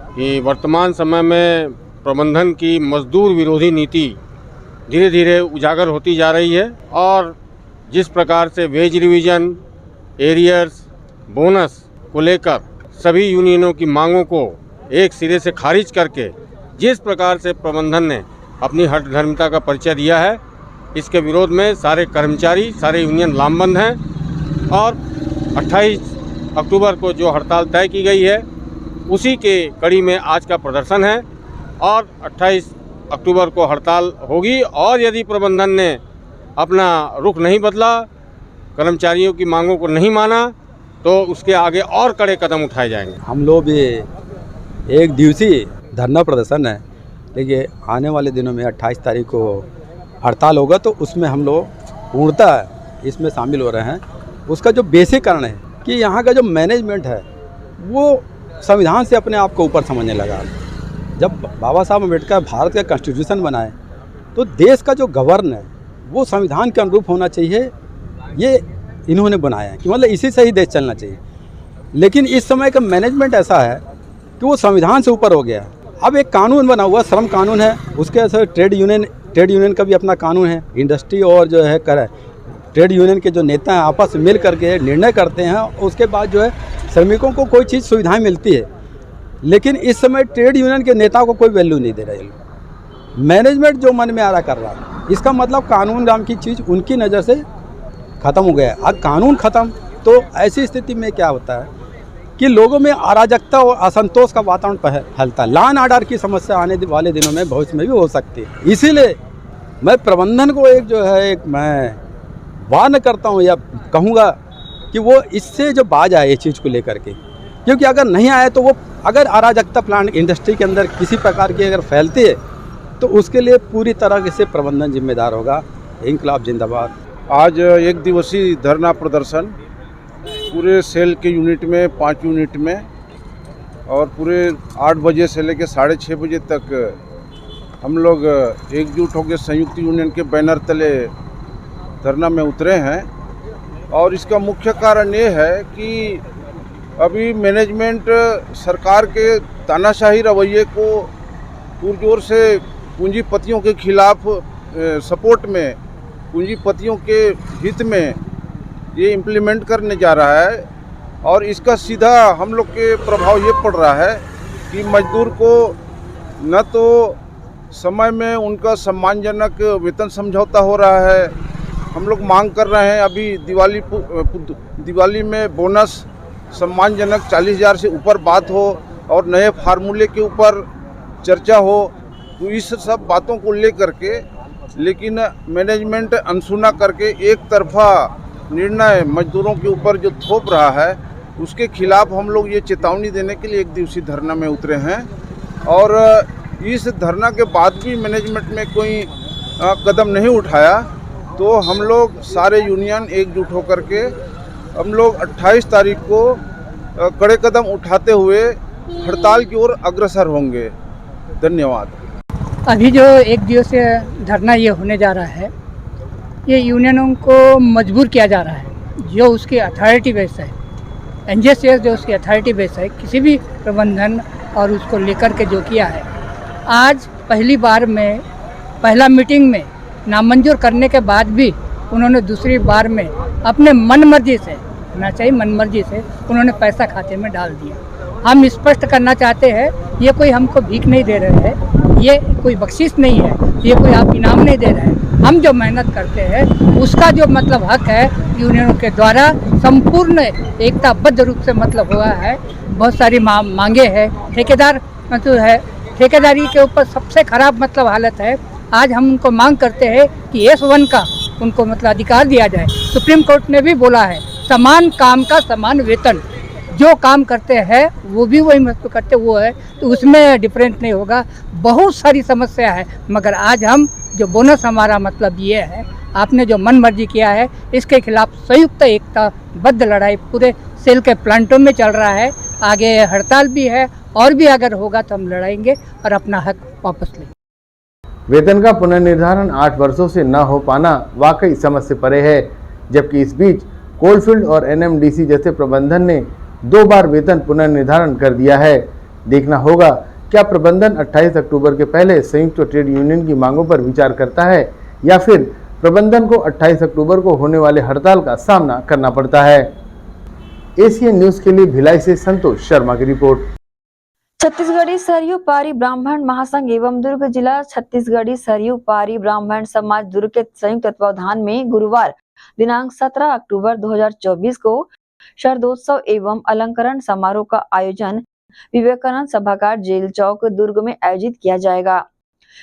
कि वर्तमान समय में प्रबंधन की मजदूर विरोधी नीति धीरे धीरे उजागर होती जा रही है और जिस प्रकार से वेज रिवीजन, एरियर्स, बोनस को लेकर सभी यूनियनों की मांगों को एक सिरे से खारिज करके जिस प्रकार से प्रबंधन ने अपनी हठधर्मिता का परिचय दिया है, इसके विरोध में सारे कर्मचारी, सारे यूनियन लामबंद हैं और 28 अक्टूबर को जो हड़ताल तय की गई है उसी के कड़ी में आज का प्रदर्शन है और 28 अक्टूबर को हड़ताल होगी और यदि प्रबंधन ने अपना रुख नहीं बदला, कर्मचारियों की मांगों को नहीं माना, तो उसके आगे और कड़े कदम उठाए जाएंगे। हम लोग भी एक दिवसीय धरना प्रदर्शन है, देखिए आने वाले दिनों में 28 तारीख को हड़ताल होगा तो उसमें हम लोग पूर्णतः इसमें शामिल हो रहे हैं। उसका जो बेसिक कारण है कि यहाँ का जो मैनेजमेंट है वो संविधान से अपने आप को ऊपर समझने लगा। जब बाबा साहब अम्बेडकर भारत का कॉन्स्टिट्यूशन बनाए तो देश का जो गवर्न है वो संविधान के अनुरूप होना चाहिए, ये इन्होंने बनाया है कि मतलब इसी से ही देश चलना चाहिए। लेकिन इस समय का मैनेजमेंट ऐसा है कि वो संविधान से ऊपर हो गया। अब एक कानून बना हुआ, श्रम कानून है, उसके असर ट्रेड यूनियन का भी अपना कानून है। इंडस्ट्री और जो है ट्रेड यूनियन के जो नेता हैं आपस में मिल करके निर्णय करते हैं, उसके बाद जो है श्रमिकों को कोई चीज़ सुविधाएं मिलती है। लेकिन इस समय ट्रेड यूनियन के नेताओं को कोई वैल्यू नहीं दे रहा है। मैनेजमेंट जो मन में आ रहा कर रहा है, इसका मतलब कानून नाम की चीज़ उनकी नज़र से ख़त्म हो गया। अब कानून ख़त्म तो ऐसी स्थिति में क्या होता है कि लोगों में अराजकता और असंतोष का वातावरण फैलता है। लॉ एंड ऑर्डर की समस्या आने वाले दिनों में भविष्य में भी हो सकती है। इसीलिए मैं प्रबंधन को मैं वार्न करता हूँ या कहूँगा कि वो इससे जो बाज आए इस चीज़ को लेकर के, क्योंकि अगर नहीं आए तो वो अगर अराजकता प्लांट इंडस्ट्री के अंदर किसी प्रकार की अगर फैलती है तो उसके लिए पूरी तरह से प्रबंधन जिम्मेदार होगा। इंकलाब जिंदाबाद। आज एक दिवसीय धरना प्रदर्शन पूरे सेल के यूनिट में 5 यूनिट में और पूरे 8 बजे से लेकर 6:30 बजे तक हम लोग एकजुट होकर संयुक्त यूनियन के बैनर तले धरना में उतरे हैं। और इसका मुख्य कारण ये है कि अभी मैनेजमेंट सरकार के तानाशाही रवैये को पुरजोर से पूंजीपतियों के खिलाफ सपोर्ट में, पूंजीपतियों के हित में ये इम्प्लीमेंट करने जा रहा है। और इसका सीधा हम लोग के प्रभाव ये पड़ रहा है कि मजदूर को न तो समय में उनका सम्मानजनक वेतन समझौता हो रहा है। हम लोग मांग कर रहे हैं अभी दिवाली में बोनस सम्मानजनक 40,000 से ऊपर बात हो और नए फार्मूले के ऊपर चर्चा हो। तो इस सब बातों को लेकर के लेकिन मैनेजमेंट अनसुना करके एक तरफा निर्णय मजदूरों के ऊपर जो थोप रहा है, उसके खिलाफ हम लोग ये चेतावनी देने के लिए एक दिवसीय धरना में उतरे हैं। और इस धरना के बाद भी मैनेजमेंट में कोई कदम नहीं उठाया तो हम लोग सारे यूनियन एकजुट होकर के हम लोग 28 तारीख को कड़े कदम उठाते हुए हड़ताल की ओर अग्रसर होंगे। धन्यवाद। अभी जो एक दिवसीय धरना ये होने जा रहा है, ये यूनियनों को मजबूर किया जा रहा है। जो उसकी अथॉरिटी बेस है, एनजेसीएस जो उसकी अथॉरिटी बेस है, किसी भी प्रबंधन और उसको लेकर के जो किया है, आज पहला मीटिंग में नामंजूर करने के बाद भी उन्होंने दूसरी बार में अपने मनमर्जी से, ना चाहिए मनमर्जी से, उन्होंने पैसा खाते में डाल दिया। हम स्पष्ट करना चाहते हैं, ये कोई हमको भीख नहीं दे रहे हैं, ये कोई बख्शिश नहीं है, ये कोई आप इनाम नहीं दे रहे हैं। हम जो मेहनत करते हैं उसका जो मतलब हक है यूनियनों के द्वारा संपूर्ण एकताबद्ध रूप से मतलब हुआ है। बहुत सारी मांगे हैं। ठेकेदार मतलब है, ठेकेदारी के ऊपर सबसे खराब मतलब हालत है। आज हम उनको मांग करते हैं कि S1 का उनको मतलब अधिकार दिया जाए। सुप्रीम कोर्ट ने भी बोला है समान काम का समान वेतन, जो काम करते हैं वो भी वही महसूस करते वो है, तो उसमें डिफरेंस नहीं होगा। बहुत सारी समस्या है, मगर आज हम जो बोनस हमारा मतलब ये है, आपने जो मन मर्जी किया है इसके खिलाफ संयुक्त एकता बद्ध लड़ाई पूरे सेल के प्लांटों में चल रहा है। आगे हड़ताल भी है और भी अगर होगा तो हम लड़ाएंगे और अपना हक वापस लेंगे। वेतन का पुनर्निर्धारण 8 वर्षों से न हो पाना वाकई समझ से परे है, जबकि इस बीच कोलफील्ड और एनएमडीसी जैसे प्रबंधन ने 2 बार वेतन पुनर्निर्धारण कर दिया है। देखना होगा क्या प्रबंधन 28 अक्टूबर के पहले संयुक्त ट्रेड यूनियन की मांगों पर विचार करता है या फिर प्रबंधन को 28 अक्टूबर को होने वाले हड़ताल का सामना करना पड़ता है। एशियन न्यूज के लिए भिलाई से संतोष शर्मा की रिपोर्ट। छत्तीसगढ़ी सरयू पारी ब्राह्मण महासंघ एवं दुर्ग जिला छत्तीसगढ़ी सरयू पारी ब्राह्मण समाज दुर्ग के संयुक्त तत्वावधान में गुरुवार दिनांक 17 अक्टूबर 2024 को शरदोत्सव एवं अलंकरण समारोह का आयोजन विवेकानंद सभागार जेल चौक दुर्ग में आयोजित किया जाएगा।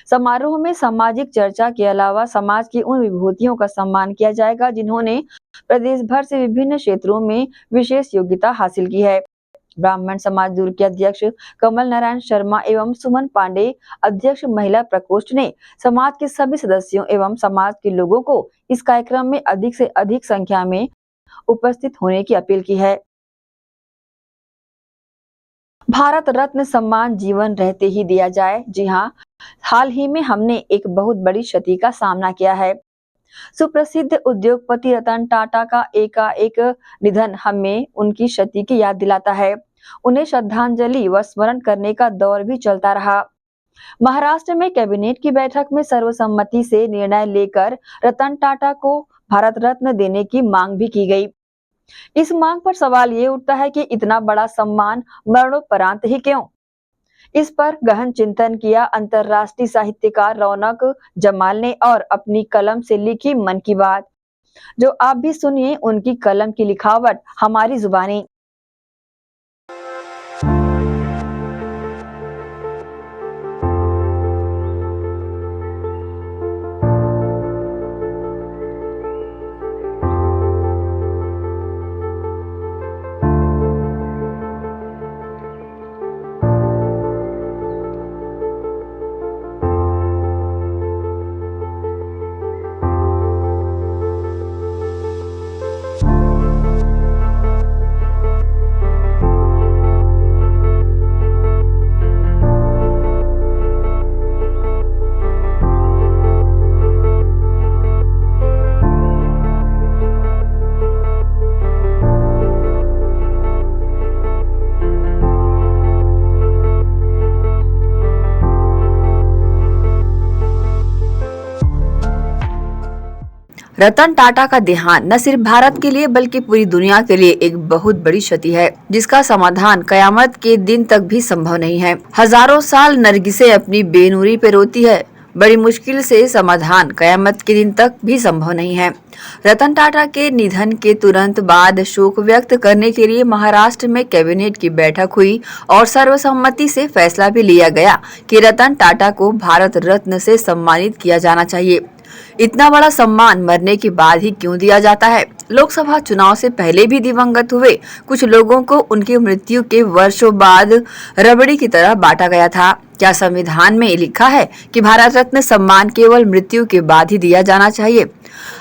समारोह में सामाजिक चर्चा के अलावा समाज की उन विभूतियों का सम्मान किया जाएगा जिन्होंने प्रदेश भर से विभिन्न क्षेत्रों में विशेष योग्यता हासिल की है। ब्राह्मण समाज दुर्ग के अध्यक्ष कमल नारायण शर्मा एवं सुमन पांडे अध्यक्ष महिला प्रकोष्ठ ने समाज के सभी सदस्यों एवं समाज के लोगों को इस कार्यक्रम में अधिक से अधिक संख्या में उपस्थित होने की अपील की है। भारत रत्न सम्मान जीवन रहते ही दिया जाए। जी हाँ, हाल ही में हमने एक बहुत बड़ी क्षति का सामना किया है। सुप्रसिद्ध उद्योगपति रतन टाटा का एकाएक निधन हमें उनकी क्षति की याद दिलाता है। उन्हें श्रद्धांजलि व स्मरण करने का दौर भी चलता रहा। महाराष्ट्र में कैबिनेट की बैठक में सर्वसम्मति से निर्णय लेकर रतन टाटा को भारत रत्न देने की मांग भी की गई। इस मांग पर सवाल ये उठता है कि इतना बड़ा सम्मान मरणोपरांत ही क्यों? इस पर गहन चिंतन किया अंतर्राष्ट्रीय साहित्यकार रौनक जमाल ने और अपनी कलम से लिखी मन की बात, जो आप भी सुनिए उनकी कलम की लिखावट हमारी जुबानी। रतन टाटा का देहांत न सिर्फ भारत के लिए बल्कि पूरी दुनिया के लिए एक बहुत बड़ी क्षति है, जिसका समाधान कयामत के दिन तक भी संभव नहीं है। हजारों साल नरगिसें अपनी बेनूरी पे रोती है, बड़ी मुश्किल से समाधान कयामत के दिन तक भी संभव नहीं है। रतन टाटा के निधन के तुरंत बाद शोक व्यक्त करने के लिए महाराष्ट्र में कैबिनेट की बैठक हुई और सर्वसम्मति से फैसला भी लिया गया कि रतन टाटा को भारत रत्न से सम्मानित किया जाना चाहिए। इतना बड़ा सम्मान मरने के बाद ही क्यों दिया जाता है? लोकसभा चुनाव से पहले भी दिवंगत हुए कुछ लोगों को उनकी मृत्यु के वर्षों बाद रबड़ी की तरह बांटा गया था। क्या संविधान में लिखा है कि भारत रत्न सम्मान केवल मृत्यु के बाद ही दिया जाना चाहिए?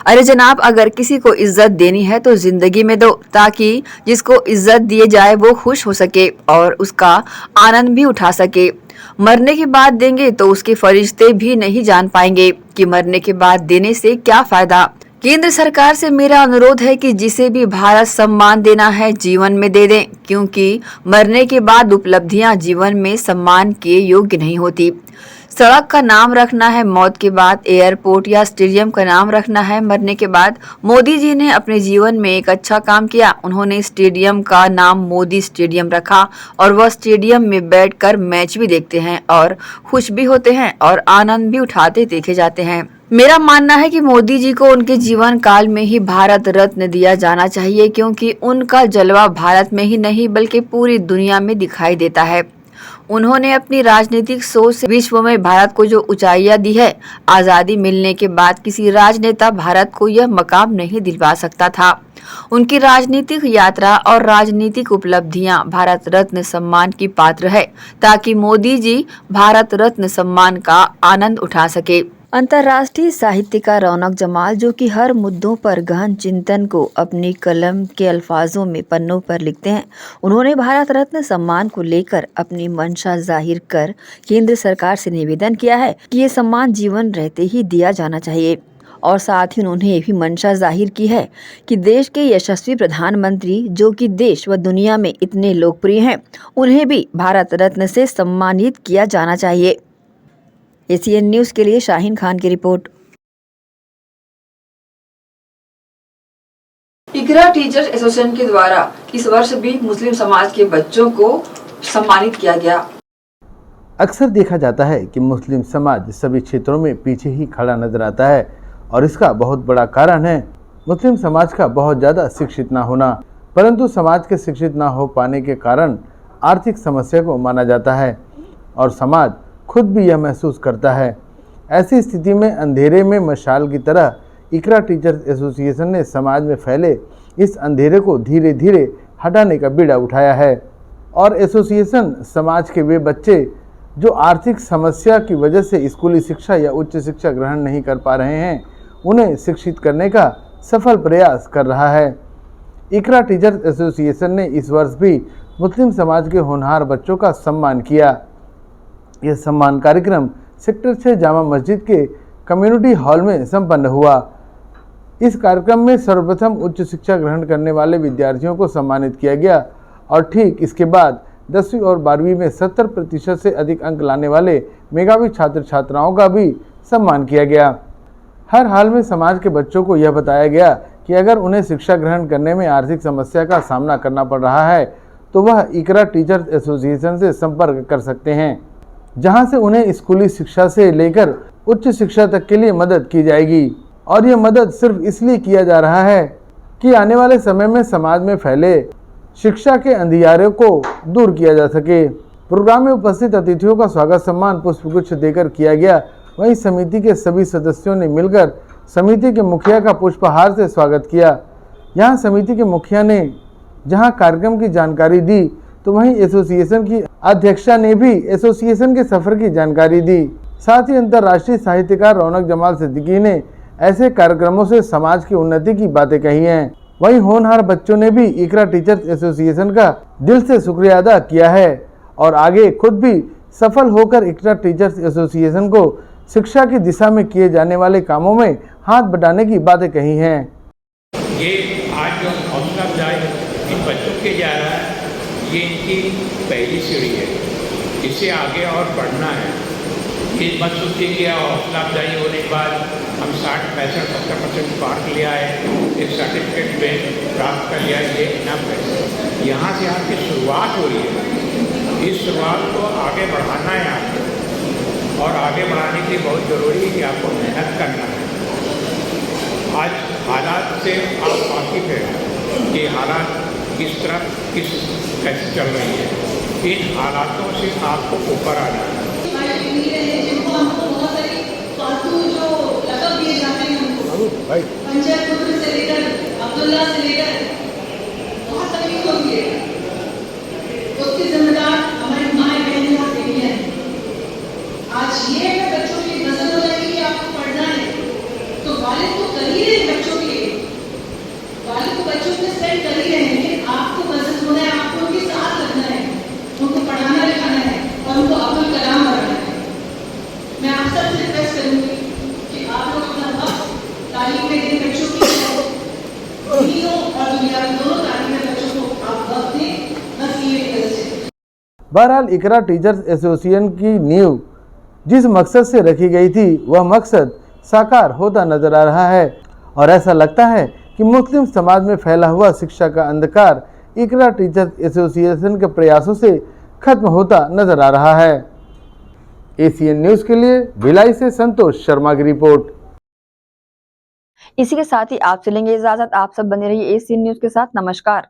अरे जनाब, अगर किसी को इज्जत देनी है तो जिंदगी में दो, ताकि जिसको इज्जत दिए जाए वो खुश हो सके और उसका आनंद भी उठा सके। मरने के बाद देंगे तो उसके फरिश्ते भी नहीं जान पाएंगे कि मरने के बाद देने से क्या फायदा। केंद्र सरकार से मेरा अनुरोध है कि जिसे भी भारत सम्मान देना है जीवन में दे दें, क्योंकि मरने के बाद उपलब्धियां जीवन में सम्मान के योग्य नहीं होती। सड़क का नाम रखना है मौत के बाद, एयरपोर्ट या स्टेडियम का नाम रखना है मरने के बाद। मोदी जी ने अपने जीवन में एक अच्छा काम किया, उन्होंने स्टेडियम का नाम मोदी स्टेडियम रखा और वह स्टेडियम में बैठकर मैच भी देखते हैं और खुश भी होते हैं और आनंद भी उठाते देखे जाते हैं। मेरा मानना है कि मोदी जी को उनके जीवन काल में ही भारत रत्न दिया जाना चाहिए, क्योंकि उनका जलवा भारत में ही नहीं बल्कि पूरी दुनिया में दिखाई देता है। उन्होंने अपनी राजनीतिक सोच से विश्व में भारत को जो ऊंचाइयां दी है, आजादी मिलने के बाद किसी राजनेता भारत को यह मकाम नहीं दिलवा सकता था। उनकी राजनीतिक यात्रा और राजनीतिक उपलब्धियां भारत रत्न सम्मान की पात्र है, ताकि मोदी जी भारत रत्न सम्मान का आनंद उठा सके। अंतर्राष्ट्रीय साहित्यकार रौनक जमाल, जो कि हर मुद्दों पर गहन चिंतन को अपनी कलम के अल्फाजों में पन्नों पर लिखते हैं, उन्होंने भारत रत्न सम्मान को लेकर अपनी मंशा जाहिर कर केंद्र सरकार से निवेदन किया है कि ये सम्मान जीवन रहते ही दिया जाना चाहिए। और साथ ही उन्होंने ये भी मंशा जाहिर की है कि देश के यशस्वी प्रधानमंत्री, जो कि देश व दुनिया में इतने लोकप्रिय हैं, उन्हें भी भारत रत्न से सम्मानित किया जाना चाहिए। एसीएन न्यूज़ के लिए शाहीन खान की रिपोर्ट। इकरा टीचर्स एसोसिएशन के द्वारा इस वर्ष भी मुस्लिम समाज के बच्चों को सम्मानित किया गया। अक्सर देखा जाता है कि मुस्लिम समाज सभी क्षेत्रों में पीछे ही खड़ा नजर आता है और इसका बहुत बड़ा कारण है मुस्लिम समाज का बहुत ज़्यादा शिक्षित ना होना। परंतु समाज के शिक्षित ना हो पाने के कारण आर्थिक समस्या को माना जाता है और समाज खुद भी यह महसूस करता है। ऐसी स्थिति में अंधेरे में मशाल की तरह इकरा टीचर्स एसोसिएशन ने समाज में फैले इस अंधेरे को धीरे धीरे हटाने का बीड़ा उठाया है और एसोसिएशन समाज के वे बच्चे जो आर्थिक समस्या की वजह से स्कूली शिक्षा या उच्च शिक्षा ग्रहण नहीं कर पा रहे हैं, उन्हें शिक्षित करने का सफल प्रयास कर रहा है। इकरा टीचर्स एसोसिएशन ने इस वर्ष भी मुस्लिम समाज के होनहार बच्चों का सम्मान किया। यह सम्मान कार्यक्रम सेक्टर 6 जामा मस्जिद के कम्युनिटी हॉल में संपन्न हुआ। इस कार्यक्रम में सर्वप्रथम उच्च शिक्षा ग्रहण करने वाले विद्यार्थियों को सम्मानित किया गया और ठीक इसके बाद 10वीं और 12वीं में 70% से अधिक अंक लाने वाले मेधावी छात्र छात्राओं का भी सम्मान किया गया। हर हाल में समाज के बच्चों को यह बताया गया कि अगर उन्हें शिक्षा ग्रहण करने में आर्थिक समस्या का सामना करना पड़ रहा है तो वह इकरा टीचर्स एसोसिएशन से संपर्क कर सकते हैं, जहां से उन्हें स्कूली शिक्षा से लेकर उच्च शिक्षा तक के लिए मदद की जाएगी। और यह मदद सिर्फ इसलिए किया जा रहा है कि आने वाले समय में समाज में फैले शिक्षा के अंधियारे को दूर किया जा सके। प्रोग्राम में उपस्थित अतिथियों का स्वागत सम्मान पुष्पगुच्छ देकर किया गया। वहीं समिति के सभी सदस्यों ने मिलकर समिति के मुखिया का पुष्पहार से स्वागत किया। यहाँ समिति के मुखिया ने जहाँ कार्यक्रम की जानकारी दी तो वहीं एसोसिएशन की अध्यक्षा ने भी एसोसिएशन के सफर की जानकारी दी। साथ ही अंतर्राष्ट्रीय साहित्यकार रौनक जमाल सिद्दीकी ने ऐसे कार्यक्रमों से समाज की उन्नति की बातें कही हैं। वहीं होनहार बच्चों ने भी इकरा टीचर्स एसोसिएशन का दिल से शुक्रिया अदा किया है और आगे खुद भी सफल होकर इकरा टीचर्स एसोसिएशन को शिक्षा की दिशा में किए जाने वाले कामों में हाथ बटाने की बातें कही हैं। ये आज जो हौसला अफजाई इन बच्चों के जा रहा है, ये इनकी पहली सीढ़ी है। इसे आगे और बढ़ना है। ये मत सोचिए कि हौसला अफजाई होने के बाद हम 60-65-70% मार्क ले आए, एक सर्टिफिकेट में प्राप्त कर लिया, ये इनाम है। यहाँ से आपकी शुरुआत हो रही है। इस शुरुआत को आगे बढ़ाना है आपको और आगे बढ़ाने के लिए बहुत ज़रूरी है कि आपको मेहनत करना है। आज हालात से आप वाकिफ़ हैं कि हालात किस तरह कैसे चल रही है। इन हालातों से आपको ऊपर आना है। पंचायत से लेकर अब्दुल्ला से लेकर बहुत तकलीफ होती है, उसकी जिम्मेदार हमारी माँ बहन और बेटियां हैं। आज ये अगर बच्चों की नजर हो जाएगी कि आपको पढ़ना है तो वालिद तो कर ही रहे बच्चों के लिए, वालिद तो बच्चों से स्पेंड कर ही रहे हैं, लेकिन आपको मदद होना है, आपको उनके साथ लगना है, उनको पढ़ाना लिखाना है और उनको अब्दुल कलाम बनाना है। मैं आप सबसे रिक्वेस्ट करूंगी कि आप लोग अपना वक्त तालीम में दें बच्चों की, दीनों और दुनियावी दोनों तालीम में बच्चों को आप वक्त दें। बस ये वजह से बहरहाल इकरा टीचर्स एसोसिएशन की नींव जिस मकसद से रखी गई थी वह मकसद साकार होता नजर आ रहा है और ऐसा लगता है कि मुस्लिम समाज में फैला हुआ शिक्षा का अंधकार इकरा टीचर्स एसोसिएशन के प्रयासों से खत्म होता नजर आ रहा है। एसीएन न्यूज़ के लिए भिलाई से संतोष शर्मा की रिपोर्ट। इसी के साथ ही आप चलेंगे इजाजत। आप सब बने रहिए एसीएन न्यूज़ के साथ। नमस्कार।